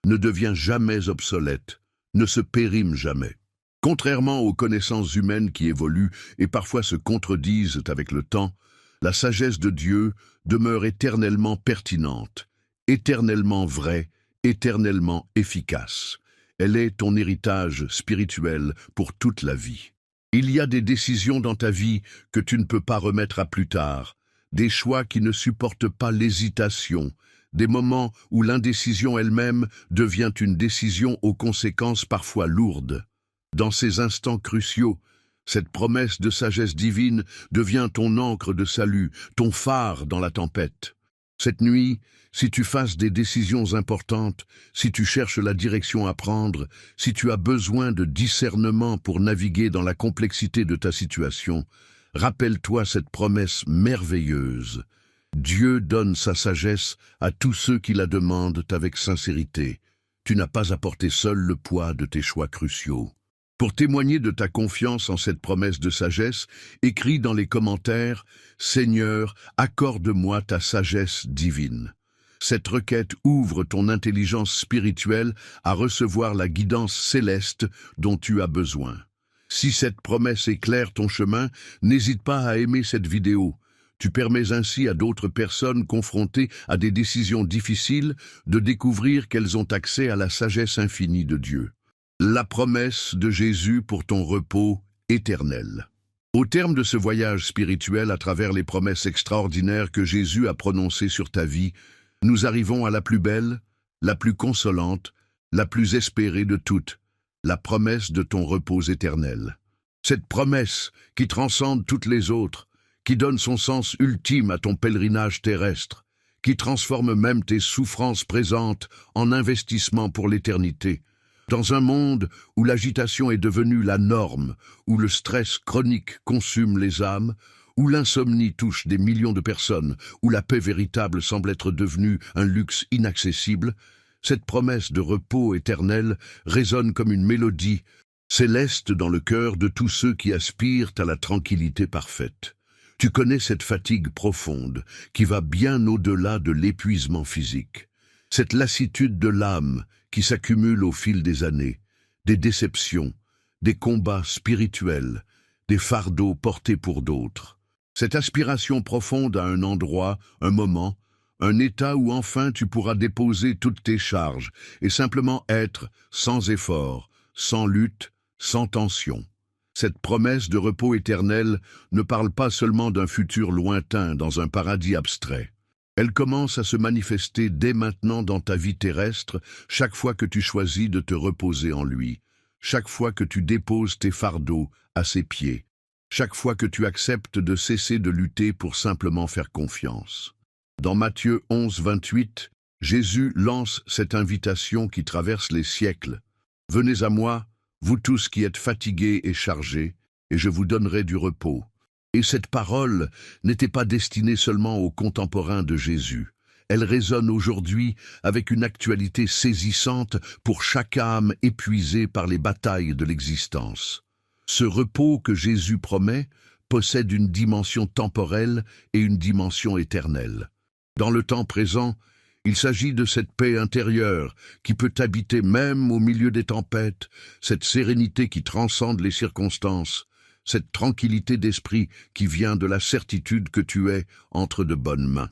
ne devient jamais obsolète, ne se périme jamais. Contrairement aux connaissances humaines qui évoluent et parfois se contredisent avec le temps, la sagesse de Dieu demeure éternellement pertinente, éternellement vraie, éternellement efficace. Elle est ton héritage spirituel pour toute la vie. Il y a des décisions dans ta vie que tu ne peux pas remettre à plus tard, des choix qui ne supportent pas l'hésitation, des moments où l'indécision elle-même devient une décision aux conséquences parfois lourdes. Dans ces instants cruciaux, cette promesse de sagesse divine devient ton ancre de salut, ton phare dans la tempête. Cette nuit, si tu fasses des décisions importantes, si tu cherches la direction à prendre, si tu as besoin de discernement pour naviguer dans la complexité de ta situation, rappelle-toi cette promesse merveilleuse. Dieu donne sa sagesse à tous ceux qui la demandent avec sincérité. Tu n'as pas à porter seul le poids de tes choix cruciaux. Pour témoigner de ta confiance en cette promesse de sagesse, écris dans les commentaires « Seigneur, accorde-moi ta sagesse divine ». Cette requête ouvre ton intelligence spirituelle à recevoir la guidance céleste dont tu as besoin. Si cette promesse éclaire ton chemin, n'hésite pas à aimer cette vidéo. Tu permets ainsi à d'autres personnes confrontées à des décisions difficiles de découvrir qu'elles ont accès à la sagesse infinie de Dieu. La promesse de Jésus pour ton repos éternel. Au terme de ce voyage spirituel à travers les promesses extraordinaires que Jésus a prononcées sur ta vie, nous arrivons à la plus belle, la plus consolante, la plus espérée de toutes, la promesse de ton repos éternel. Cette promesse qui transcende toutes les autres, qui donne son sens ultime à ton pèlerinage terrestre, qui transforme même tes souffrances présentes en investissement pour l'éternité. Dans un monde où l'agitation est devenue la norme, où le stress chronique consume les âmes, où l'insomnie touche des millions de personnes, où la paix véritable semble être devenue un luxe inaccessible, cette promesse de repos éternel résonne comme une mélodie céleste dans le cœur de tous ceux qui aspirent à la tranquillité parfaite. Tu connais cette fatigue profonde qui va bien au-delà de l'épuisement physique, cette lassitude de l'âme qui s'accumule au fil des années, des déceptions, des combats spirituels, des fardeaux portés pour d'autres. Cette aspiration profonde à un endroit, un moment, un état où enfin tu pourras déposer toutes tes charges et simplement être sans effort, sans lutte, sans tension. Cette promesse de repos éternel ne parle pas seulement d'un futur lointain dans un paradis abstrait. Elle commence à se manifester dès maintenant dans ta vie terrestre, chaque fois que tu choisis de te reposer en lui, chaque fois que tu déposes tes fardeaux à ses pieds, chaque fois que tu acceptes de cesser de lutter pour simplement faire confiance. Dans Matthieu 11, 28, Jésus lance cette invitation qui traverse les siècles. « Venez à moi, vous tous qui êtes fatigués et chargés, et je vous donnerai du repos. » Et cette parole n'était pas destinée seulement aux contemporains de Jésus. Elle résonne aujourd'hui avec une actualité saisissante pour chaque âme épuisée par les batailles de l'existence. Ce repos que Jésus promet possède une dimension temporelle et une dimension éternelle. Dans le temps présent, il s'agit de cette paix intérieure qui peut habiter même au milieu des tempêtes, cette sérénité qui transcende les circonstances, cette tranquillité d'esprit qui vient de la certitude que tu es entre de bonnes mains.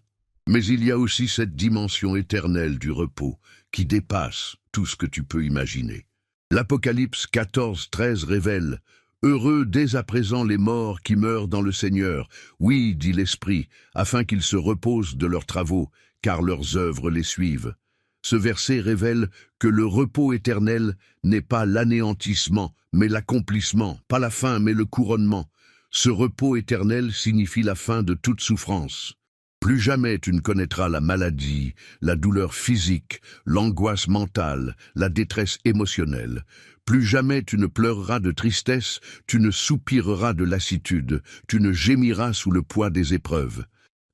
Mais il y a aussi cette dimension éternelle du repos qui dépasse tout ce que tu peux imaginer. L'Apocalypse 14, 13 révèle « Heureux dès à présent les morts qui meurent dans le Seigneur, oui, dit l'Esprit, afin qu'ils se reposent de leurs travaux, car leurs œuvres les suivent. » Ce verset révèle que le repos éternel n'est pas l'anéantissement, mais l'accomplissement, pas la fin, mais le couronnement. Ce repos éternel signifie la fin de toute souffrance. Plus jamais tu ne connaîtras la maladie, la douleur physique, l'angoisse mentale, la détresse émotionnelle. Plus jamais tu ne pleureras de tristesse, tu ne soupireras de lassitude, tu ne gémiras sous le poids des épreuves.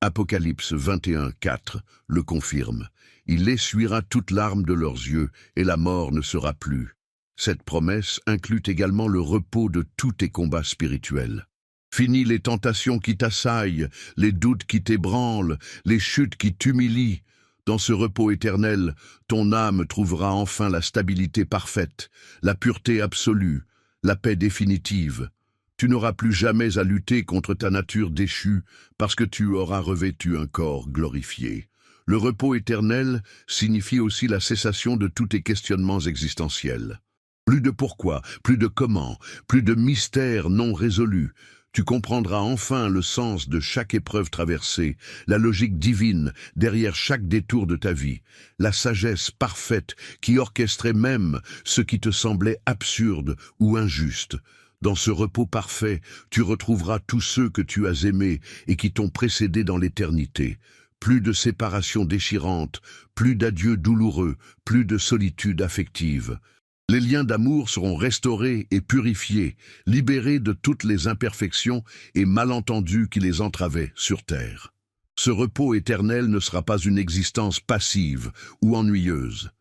Apocalypse 21, 4 le confirme. Il essuiera toute larme de leurs yeux, et la mort ne sera plus. Cette promesse inclut également le repos de tous tes combats spirituels. Fini les tentations qui t'assaillent, les doutes qui t'ébranlent, les chutes qui t'humilient. Dans ce repos éternel, ton âme trouvera enfin la stabilité parfaite, la pureté absolue, la paix définitive. Tu n'auras plus jamais à lutter contre ta nature déchue parce que tu auras revêtu un corps glorifié. Le repos éternel signifie aussi la cessation de tous tes questionnements existentiels. Plus de pourquoi, plus de comment, plus de mystères non résolus. Tu comprendras enfin le sens de chaque épreuve traversée, la logique divine derrière chaque détour de ta vie, la sagesse parfaite qui orchestrait même ce qui te semblait absurde ou injuste. Dans ce repos parfait, tu retrouveras tous ceux que tu as aimés et qui t'ont précédé dans l'éternité. Plus de séparation déchirante, plus d'adieux douloureux, plus de solitude affective. Les liens d'amour seront restaurés et purifiés, libérés de toutes les imperfections et malentendus qui les entravaient sur terre. Ce repos éternel ne sera pas une existence passive ou ennuyeuse.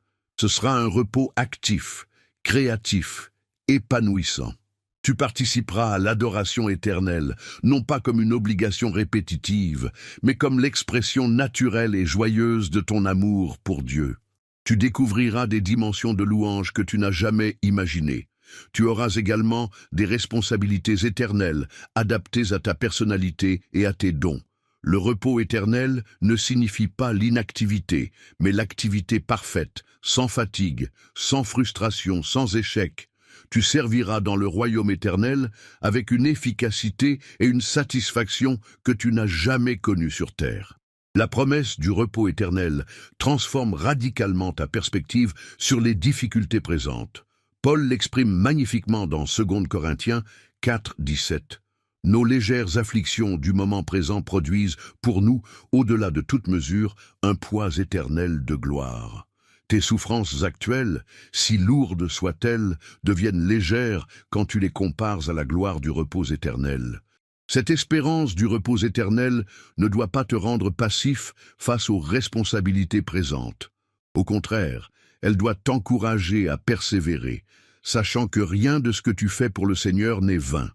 Ce sera un repos actif, créatif, épanouissant. Tu participeras à l'adoration éternelle, non pas comme une obligation répétitive, mais comme l'expression naturelle et joyeuse de ton amour pour Dieu. Tu découvriras des dimensions de louange que tu n'as jamais imaginées. Tu auras également des responsabilités éternelles, adaptées à ta personnalité et à tes dons. Le repos éternel ne signifie pas l'inactivité, mais l'activité parfaite, sans fatigue, sans frustration, sans échec. Tu serviras dans le royaume éternel avec une efficacité et une satisfaction que tu n'as jamais connues sur terre. La promesse du repos éternel transforme radicalement ta perspective sur les difficultés présentes. Paul l'exprime magnifiquement dans 2 Corinthiens 4, 17. Nos légères afflictions du moment présent produisent, pour nous, au-delà de toute mesure, un poids éternel de gloire. Tes souffrances actuelles, si lourdes soient-elles, deviennent légères quand tu les compares à la gloire du repos éternel. Cette espérance du repos éternel ne doit pas te rendre passif face aux responsabilités présentes. Au contraire, elle doit t'encourager à persévérer, sachant que rien de ce que tu fais pour le Seigneur n'est vain.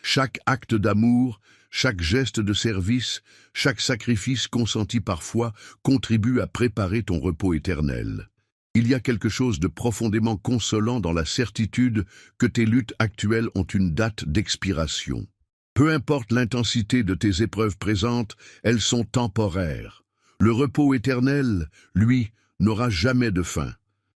Chaque acte d'amour, chaque geste de service, chaque sacrifice consenti parfois contribue à préparer ton repos éternel. Il y a quelque chose de profondément consolant dans la certitude que tes luttes actuelles ont une date d'expiration. Peu importe l'intensité de tes épreuves présentes, elles sont temporaires. Le repos éternel, lui, n'aura jamais de fin.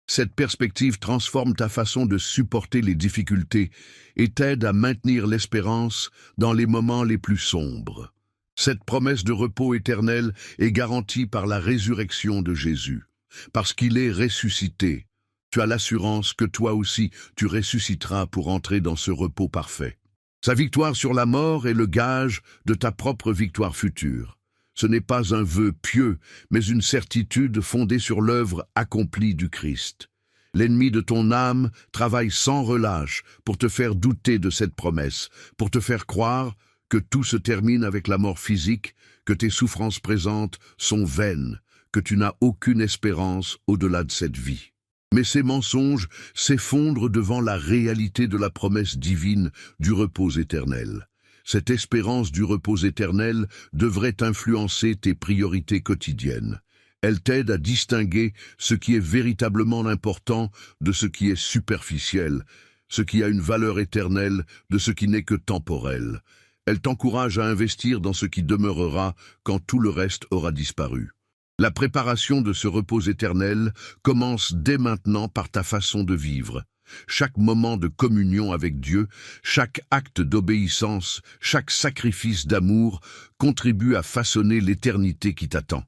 Cette perspective transforme ta façon de supporter les difficultés et t'aide à maintenir l'espérance dans les moments les plus sombres. Cette promesse de repos éternel est garantie par la résurrection de Jésus. Parce qu'il est ressuscité, tu as l'assurance que toi aussi tu ressusciteras pour entrer dans ce repos parfait. Sa victoire sur la mort est le gage de ta propre victoire future. Ce n'est pas un vœu pieux, mais une certitude fondée sur l'œuvre accomplie du Christ. L'ennemi de ton âme travaille sans relâche pour te faire douter de cette promesse, pour te faire croire que tout se termine avec la mort physique, que tes souffrances présentes sont vaines, que tu n'as aucune espérance au-delà de cette vie. Mais ces mensonges s'effondrent devant la réalité de la promesse divine du repos éternel. Cette espérance du repos éternel devrait influencer tes priorités quotidiennes. Elle t'aide à distinguer ce qui est véritablement important de ce qui est superficiel, ce qui a une valeur éternelle de ce qui n'est que temporel. Elle t'encourage à investir dans ce qui demeurera quand tout le reste aura disparu. La préparation de ce repos éternel commence dès maintenant par ta façon de vivre. Chaque moment de communion avec Dieu, chaque acte d'obéissance, chaque sacrifice d'amour contribue à façonner l'éternité qui t'attend.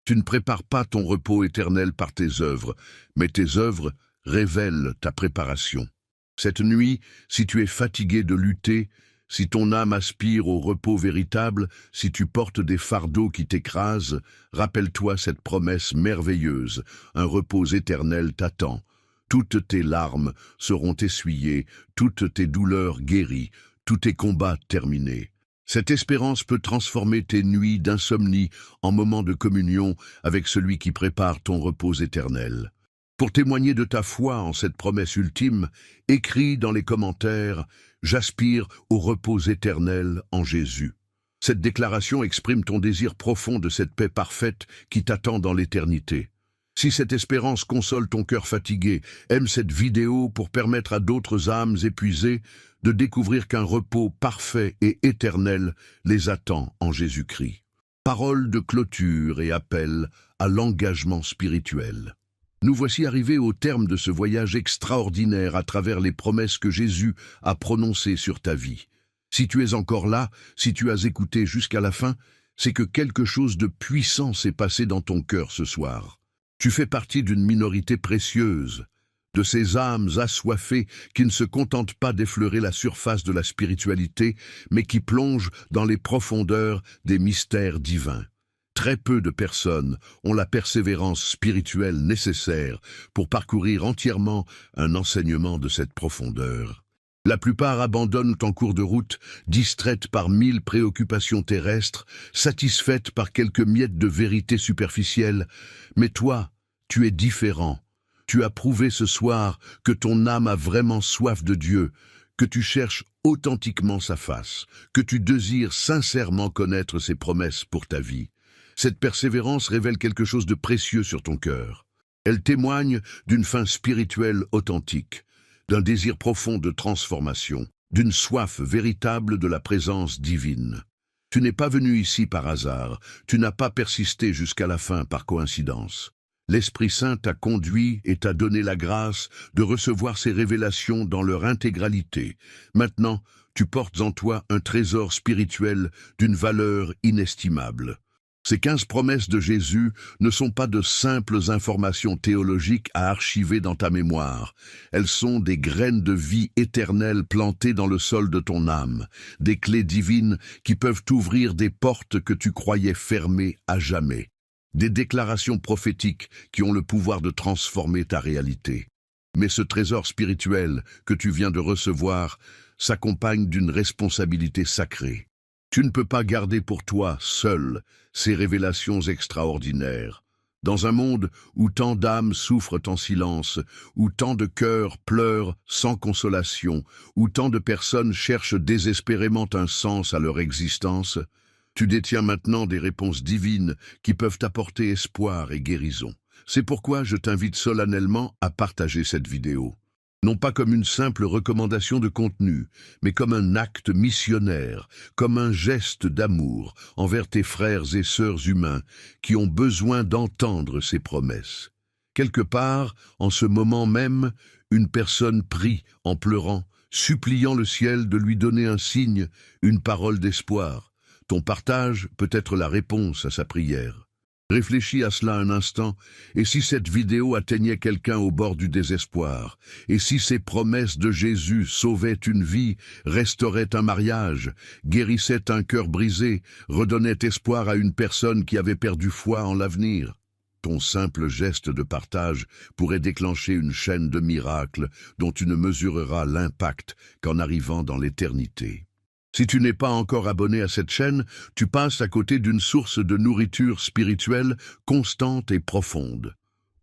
Tu ne prépares pas ton repos éternel par tes œuvres, mais tes œuvres révèlent ta préparation. Cette nuit, si tu es fatigué de lutter, si ton âme aspire au repos véritable, si tu portes des fardeaux qui t'écrasent, rappelle-toi cette promesse merveilleuse, un repos éternel t'attend. Toutes tes larmes seront essuyées, toutes tes douleurs guéries, tous tes combats terminés. Cette espérance peut transformer tes nuits d'insomnie en moments de communion avec celui qui prépare ton repos éternel. Pour témoigner de ta foi en cette promesse ultime, écris dans les commentaires « J'aspire au repos éternel en Jésus ». Cette déclaration exprime ton désir profond de cette paix parfaite qui t'attend dans l'éternité. Si cette espérance console ton cœur fatigué, aime cette vidéo pour permettre à d'autres âmes épuisées de découvrir qu'un repos parfait et éternel les attend en Jésus-Christ. Parole de clôture et appel à l'engagement spirituel. Nous voici arrivés au terme de ce voyage extraordinaire à travers les promesses que Jésus a prononcées sur ta vie. Si tu es encore là, si tu as écouté jusqu'à la fin, c'est que quelque chose de puissant s'est passé dans ton cœur ce soir. Tu fais partie d'une minorité précieuse, de ces âmes assoiffées qui ne se contentent pas d'effleurer la surface de la spiritualité, mais qui plongent dans les profondeurs des mystères divins. Très peu de personnes ont la persévérance spirituelle nécessaire pour parcourir entièrement un enseignement de cette profondeur. La plupart abandonnent en cours de route, distraites par 1000 préoccupations terrestres, satisfaites par quelques miettes de vérité superficielle. Mais toi, tu es différent. Tu as prouvé ce soir que ton âme a vraiment soif de Dieu, que tu cherches authentiquement sa face, que tu désires sincèrement connaître ses promesses pour ta vie. Cette persévérance révèle quelque chose de précieux sur ton cœur. Elle témoigne d'une faim spirituelle authentique, d'un désir profond de transformation, d'une soif véritable de la présence divine. Tu n'es pas venu ici par hasard, tu n'as pas persisté jusqu'à la fin par coïncidence. L'Esprit Saint t'a conduit et t'a donné la grâce de recevoir ces révélations dans leur intégralité. Maintenant, tu portes en toi un trésor spirituel d'une valeur inestimable. Ces 15 promesses de Jésus ne sont pas de simples informations théologiques à archiver dans ta mémoire. Elles sont des graines de vie éternelle plantées dans le sol de ton âme, des clés divines qui peuvent ouvrir des portes que tu croyais fermées à jamais, des déclarations prophétiques qui ont le pouvoir de transformer ta réalité. Mais ce trésor spirituel que tu viens de recevoir s'accompagne d'une responsabilité sacrée. Tu ne peux pas garder pour toi, seul, ces révélations extraordinaires. Dans un monde où tant d'âmes souffrent en silence, où tant de cœurs pleurent sans consolation, où tant de personnes cherchent désespérément un sens à leur existence, tu détiens maintenant des réponses divines qui peuvent apporter espoir et guérison. C'est pourquoi je t'invite solennellement à partager cette vidéo. Non pas comme une simple recommandation de contenu, mais comme un acte missionnaire, comme un geste d'amour envers tes frères et sœurs humains qui ont besoin d'entendre ces promesses. Quelque part, en ce moment même, une personne prie en pleurant, suppliant le ciel de lui donner un signe, une parole d'espoir. Ton partage peut être la réponse à sa prière. Réfléchis à cela un instant, et si cette vidéo atteignait quelqu'un au bord du désespoir, et si ces promesses de Jésus sauvaient une vie, restauraient un mariage, guérissaient un cœur brisé, redonnaient espoir à une personne qui avait perdu foi en l'avenir, ton simple geste de partage pourrait déclencher une chaîne de miracles dont tu ne mesureras l'impact qu'en arrivant dans l'éternité. Si tu n'es pas encore abonné à cette chaîne, tu passes à côté d'une source de nourriture spirituelle constante et profonde.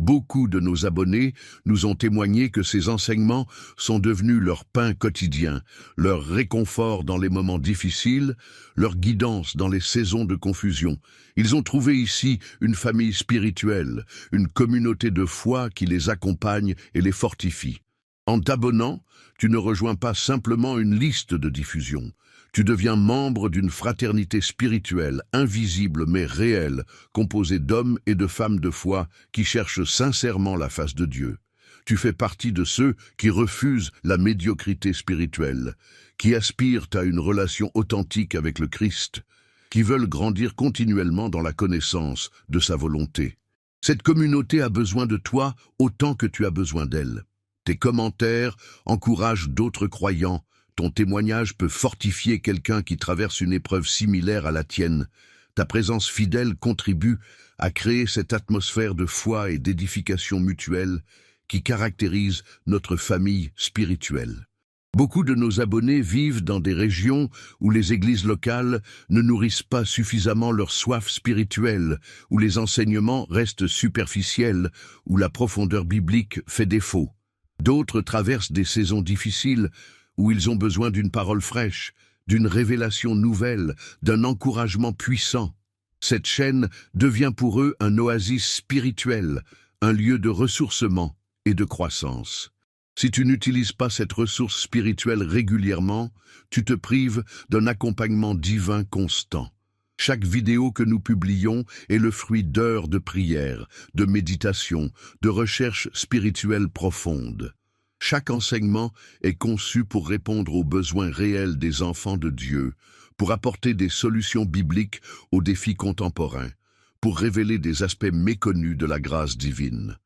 Beaucoup de nos abonnés nous ont témoigné que ces enseignements sont devenus leur pain quotidien, leur réconfort dans les moments difficiles, leur guidance dans les saisons de confusion. Ils ont trouvé ici une famille spirituelle, une communauté de foi qui les accompagne et les fortifie. En t'abonnant, tu ne rejoins pas simplement une liste de diffusion. Tu deviens membre d'une fraternité spirituelle, invisible mais réelle, composée d'hommes et de femmes de foi qui cherchent sincèrement la face de Dieu. Tu fais partie de ceux qui refusent la médiocrité spirituelle, qui aspirent à une relation authentique avec le Christ, qui veulent grandir continuellement dans la connaissance de sa volonté. Cette communauté a besoin de toi autant que tu as besoin d'elle. Tes commentaires encouragent d'autres croyants. Ton témoignage peut fortifier quelqu'un qui traverse une épreuve similaire à la tienne. Ta présence fidèle contribue à créer cette atmosphère de foi et d'édification mutuelle qui caractérise notre famille spirituelle. Beaucoup de nos abonnés vivent dans des régions où les églises locales ne nourrissent pas suffisamment leur soif spirituelle, où les enseignements restent superficiels, où la profondeur biblique fait défaut. D'autres traversent des saisons difficiles où ils ont besoin d'une parole fraîche, d'une révélation nouvelle, d'un encouragement puissant. Cette chaîne devient pour eux un oasis spirituel, un lieu de ressourcement et de croissance. Si tu n'utilises pas cette ressource spirituelle régulièrement, tu te prives d'un accompagnement divin constant. Chaque vidéo que nous publions est le fruit d'heures de prière, de méditation, de recherche spirituelle profonde. Chaque enseignement est conçu pour répondre aux besoins réels des enfants de Dieu, pour apporter des solutions bibliques aux défis contemporains, pour révéler des aspects méconnus de la grâce divine.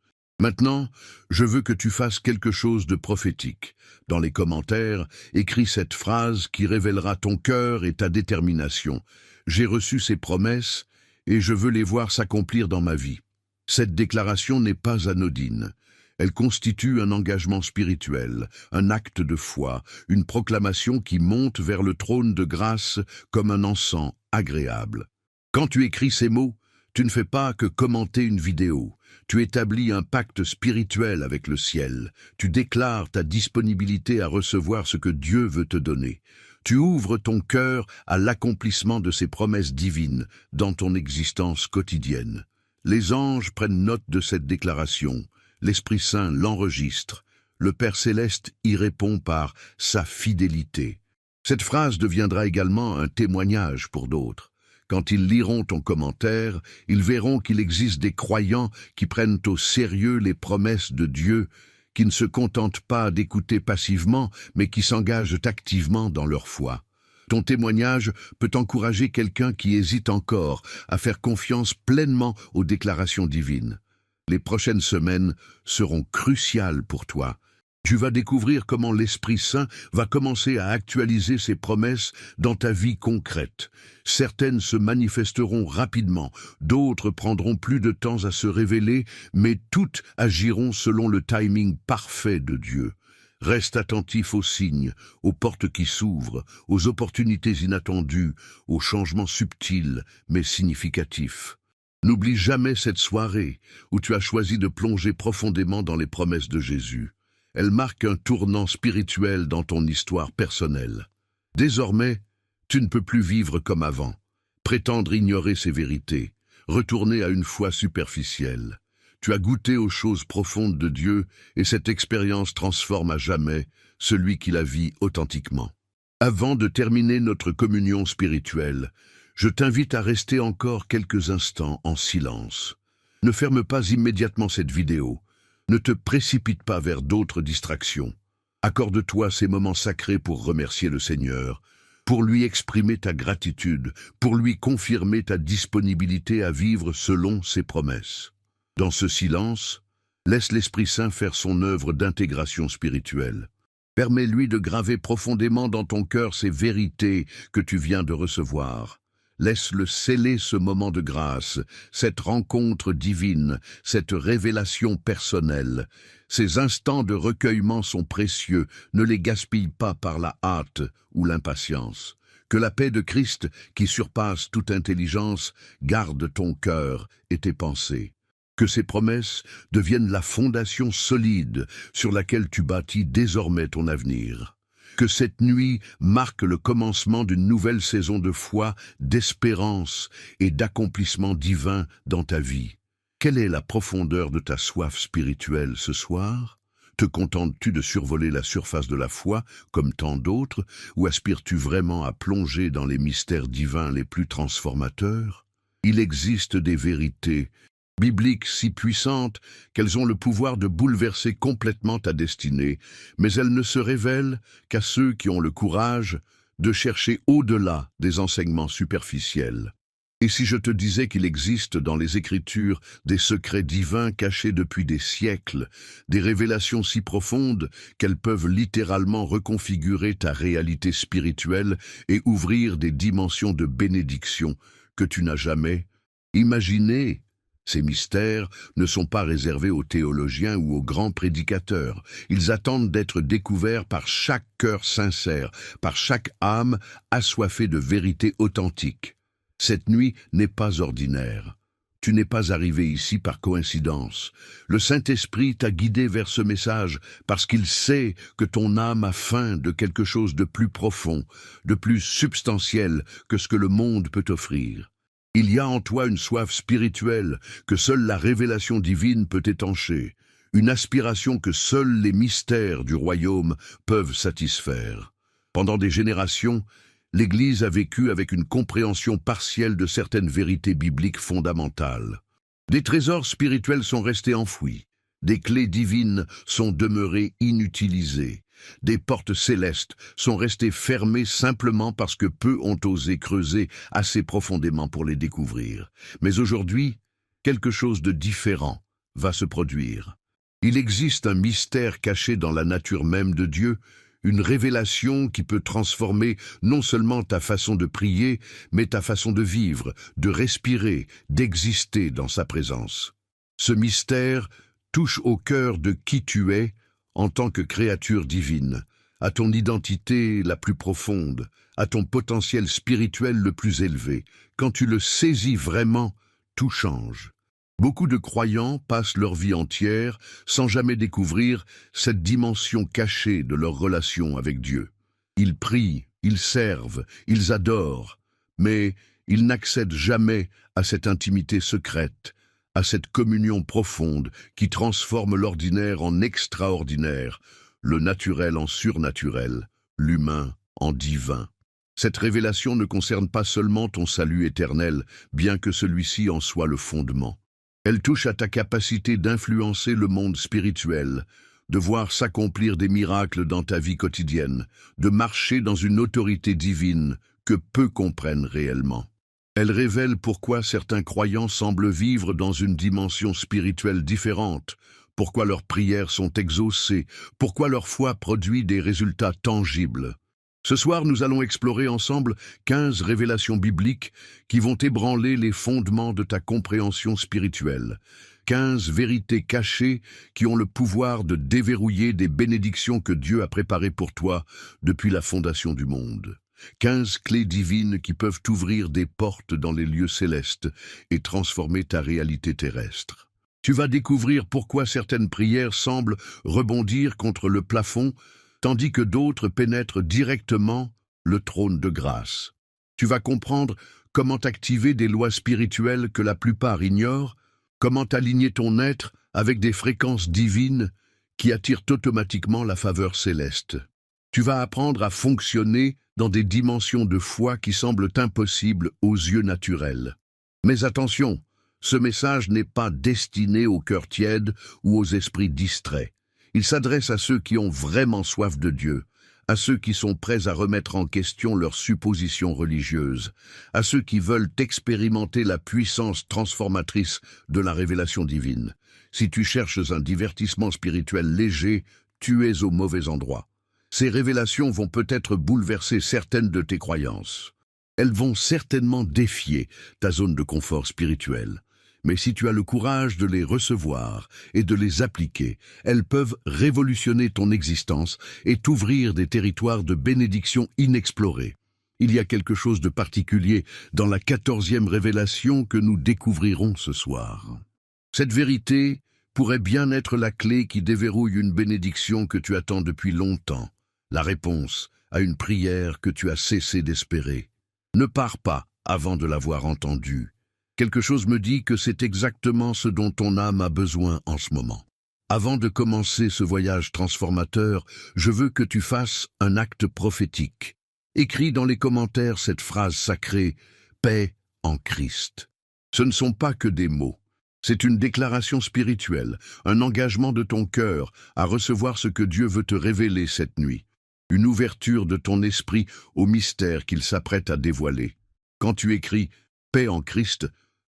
Maintenant, je veux que tu fasses quelque chose de prophétique. Dans les commentaires, écris cette phrase qui révélera ton cœur et ta détermination. J'ai reçu ces promesses et je veux les voir s'accomplir dans ma vie. Cette déclaration n'est pas anodine. Elle constitue un engagement spirituel, un acte de foi, une proclamation qui monte vers le trône de grâce comme un encens agréable. Quand tu écris ces mots, tu ne fais pas que commenter une vidéo. Tu établis un pacte spirituel avec le ciel. Tu déclares ta disponibilité à recevoir ce que Dieu veut te donner. Tu ouvres ton cœur à l'accomplissement de ses promesses divines dans ton existence quotidienne. Les anges prennent note de cette déclaration. L'Esprit Saint l'enregistre. Le Père Céleste y répond par sa fidélité. Cette phrase deviendra également un témoignage pour d'autres. Quand ils liront ton commentaire, ils verront qu'il existe des croyants qui prennent au sérieux les promesses de Dieu, qui ne se contentent pas d'écouter passivement, mais qui s'engagent activement dans leur foi. Ton témoignage peut encourager quelqu'un qui hésite encore à faire confiance pleinement aux déclarations divines. Les prochaines semaines seront cruciales pour toi. Tu vas découvrir comment l'Esprit Saint va commencer à actualiser ses promesses dans ta vie concrète. Certaines se manifesteront rapidement, d'autres prendront plus de temps à se révéler, mais toutes agiront selon le timing parfait de Dieu. Reste attentif aux signes, aux portes qui s'ouvrent, aux opportunités inattendues, aux changements subtils mais significatifs. N'oublie jamais cette soirée où tu as choisi de plonger profondément dans les promesses de Jésus. Elle marque un tournant spirituel dans ton histoire personnelle. Désormais, tu ne peux plus vivre comme avant, prétendre ignorer ces vérités, retourner à une foi superficielle. Tu as goûté aux choses profondes de Dieu et cette expérience transforme à jamais celui qui la vit authentiquement. Avant de terminer notre communion spirituelle, je t'invite à rester encore quelques instants en silence. Ne ferme pas immédiatement cette vidéo. Ne te précipite pas vers d'autres distractions. Accorde-toi ces moments sacrés pour remercier le Seigneur, pour lui exprimer ta gratitude, pour lui confirmer ta disponibilité à vivre selon ses promesses. Dans ce silence, laisse l'Esprit Saint faire son œuvre d'intégration spirituelle. Permets-lui de graver profondément dans ton cœur ces vérités que tu viens de recevoir. Laisse-le sceller ce moment de grâce, cette rencontre divine, cette révélation personnelle. Ces instants de recueillement sont précieux, ne les gaspille pas par la hâte ou l'impatience. Que la paix de Christ, qui surpasse toute intelligence, garde ton cœur et tes pensées. Que ces promesses deviennent la fondation solide sur laquelle tu bâtis désormais ton avenir. Que cette nuit marque le commencement d'une nouvelle saison de foi, d'espérance et d'accomplissement divin dans ta vie. Quelle est la profondeur de ta soif spirituelle ce soir? Te contentes-tu de survoler la surface de la foi, comme tant d'autres, ou aspires-tu vraiment à plonger dans les mystères divins les plus transformateurs? Il existe des vérités bibliques si puissantes qu'elles ont le pouvoir de bouleverser complètement ta destinée, mais elles ne se révèlent qu'à ceux qui ont le courage de chercher au-delà des enseignements superficiels. Et si je te disais qu'il existe dans les Écritures des secrets divins cachés depuis des siècles, des révélations si profondes qu'elles peuvent littéralement reconfigurer ta réalité spirituelle et ouvrir des dimensions de bénédiction que tu n'as jamais imaginées? Ces mystères ne sont pas réservés aux théologiens ou aux grands prédicateurs. Ils attendent d'être découverts par chaque cœur sincère, par chaque âme assoiffée de vérité authentique. Cette nuit n'est pas ordinaire. Tu n'es pas arrivé ici par coïncidence. Le Saint-Esprit t'a guidé vers ce message parce qu'il sait que ton âme a faim de quelque chose de plus profond, de plus substantiel que ce que le monde peut offrir. Il y a en toi une soif spirituelle que seule la révélation divine peut étancher, une aspiration que seuls les mystères du royaume peuvent satisfaire. Pendant des générations, l'Église a vécu avec une compréhension partielle de certaines vérités bibliques fondamentales. Des trésors spirituels sont restés enfouis, des clés divines sont demeurées inutilisées. Des portes célestes sont restées fermées simplement parce que peu ont osé creuser assez profondément pour les découvrir. Mais aujourd'hui, quelque chose de différent va se produire. Il existe un mystère caché dans la nature même de Dieu, une révélation qui peut transformer non seulement ta façon de prier, mais ta façon de vivre, de respirer, d'exister dans sa présence. Ce mystère touche au cœur de qui tu es, en tant que créature divine, à ton identité la plus profonde, à ton potentiel spirituel le plus élevé. Quand tu le saisis vraiment, tout change. Beaucoup de croyants passent leur vie entière sans jamais découvrir cette dimension cachée de leur relation avec Dieu. Ils prient, ils servent, ils adorent, mais ils n'accèdent jamais à cette intimité secrète, à cette communion profonde qui transforme l'ordinaire en extraordinaire, le naturel en surnaturel, l'humain en divin. Cette révélation ne concerne pas seulement ton salut éternel, bien que celui-ci en soit le fondement. Elle touche à ta capacité d'influencer le monde spirituel, de voir s'accomplir des miracles dans ta vie quotidienne, de marcher dans une autorité divine que peu comprennent réellement. Elle révèle pourquoi certains croyants semblent vivre dans une dimension spirituelle différente, pourquoi leurs prières sont exaucées, pourquoi leur foi produit des résultats tangibles. Ce soir, nous allons explorer ensemble 15 révélations bibliques qui vont ébranler les fondements de ta compréhension spirituelle. 15 vérités cachées qui ont le pouvoir de déverrouiller des bénédictions que Dieu a préparées pour toi depuis la fondation du monde. 15 clés divines qui peuvent t'ouvrir des portes dans les lieux célestes et transformer ta réalité terrestre. Tu vas découvrir pourquoi certaines prières semblent rebondir contre le plafond, tandis que d'autres pénètrent directement le trône de grâce. Tu vas comprendre comment activer des lois spirituelles que la plupart ignorent, comment aligner ton être avec des fréquences divines qui attirent automatiquement la faveur céleste. Tu vas apprendre à fonctionner dans des dimensions de foi qui semblent impossibles aux yeux naturels. Mais attention, ce message n'est pas destiné aux cœurs tièdes ou aux esprits distraits. Il s'adresse à ceux qui ont vraiment soif de Dieu, à ceux qui sont prêts à remettre en question leurs suppositions religieuses, à ceux qui veulent expérimenter la puissance transformatrice de la révélation divine. Si tu cherches un divertissement spirituel léger, tu es au mauvais endroit. Ces révélations vont peut-être bouleverser certaines de tes croyances. Elles vont certainement défier ta zone de confort spirituel. Mais si tu as le courage de les recevoir et de les appliquer, elles peuvent révolutionner ton existence et t'ouvrir des territoires de bénédiction inexplorés. Il y a quelque chose de particulier dans la 14e révélation que nous découvrirons ce soir. Cette vérité pourrait bien être la clé qui déverrouille une bénédiction que tu attends depuis longtemps, la réponse à une prière que tu as cessé d'espérer. Ne pars pas avant de l'avoir entendue. Quelque chose me dit que c'est exactement ce dont ton âme a besoin en ce moment. Avant de commencer ce voyage transformateur, je veux que tu fasses un acte prophétique. Écris dans les commentaires cette phrase sacrée « Paix en Christ ». Ce ne sont pas que des mots. C'est une déclaration spirituelle, un engagement de ton cœur à recevoir ce que Dieu veut te révéler cette nuit. Une ouverture de ton esprit au mystère qu'il s'apprête à dévoiler. Quand tu écris « Paix en Christ »,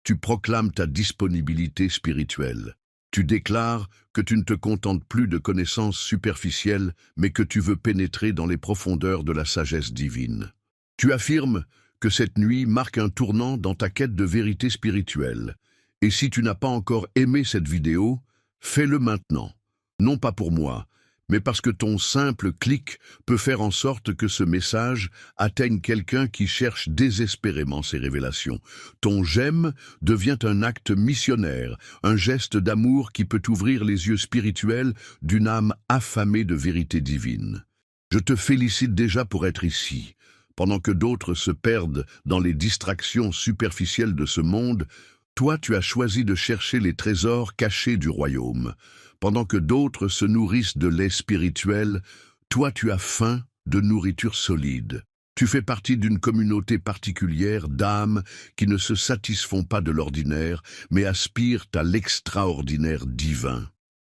tu proclames ta disponibilité spirituelle. Tu déclares que tu ne te contentes plus de connaissances superficielles, mais que tu veux pénétrer dans les profondeurs de la sagesse divine. Tu affirmes que cette nuit marque un tournant dans ta quête de vérité spirituelle. Et si tu n'as pas encore aimé cette vidéo, fais-le maintenant. Non pas pour moi, mais parce que ton simple clic peut faire en sorte que ce message atteigne quelqu'un qui cherche désespérément ces révélations. Ton j'aime devient un acte missionnaire, un geste d'amour qui peut ouvrir les yeux spirituels d'une âme affamée de vérité divine. Je te félicite déjà pour être ici. Pendant que d'autres se perdent dans les distractions superficielles de ce monde, toi tu as choisi de chercher les trésors cachés du royaume. Pendant que d'autres se nourrissent de lait spirituel, toi tu as faim de nourriture solide. Tu fais partie d'une communauté particulière d'âmes qui ne se satisfont pas de l'ordinaire, mais aspirent à l'extraordinaire divin.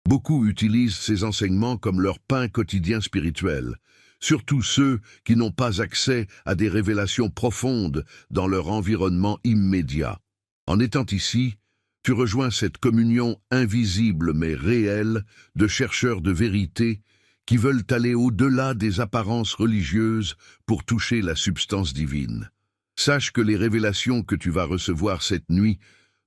Beaucoup utilisent ces enseignements comme leur pain quotidien spirituel, surtout ceux qui n'ont pas accès à des révélations profondes dans leur environnement immédiat. En étant ici, tu rejoins cette communion invisible mais réelle de chercheurs de vérité qui veulent aller au-delà des apparences religieuses pour toucher la substance divine. Sache que les révélations que tu vas recevoir cette nuit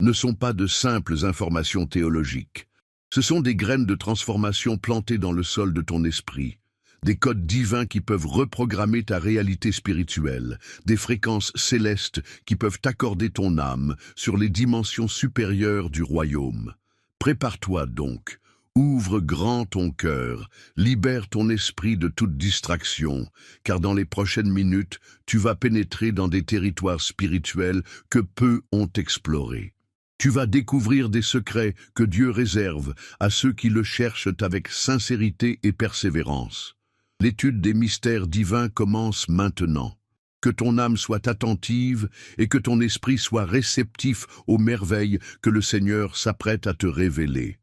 ne sont pas de simples informations théologiques. Ce sont des graines de transformation plantées dans le sol de ton esprit, des codes divins qui peuvent reprogrammer ta réalité spirituelle, des fréquences célestes qui peuvent t'accorder ton âme sur les dimensions supérieures du royaume. Prépare-toi donc, ouvre grand ton cœur, libère ton esprit de toute distraction, car dans les prochaines minutes, tu vas pénétrer dans des territoires spirituels que peu ont explorés. Tu vas découvrir des secrets que Dieu réserve à ceux qui le cherchent avec sincérité et persévérance. L'étude des mystères divins commence maintenant. Que ton âme soit attentive et que ton esprit soit réceptif aux merveilles que le Seigneur s'apprête à te révéler.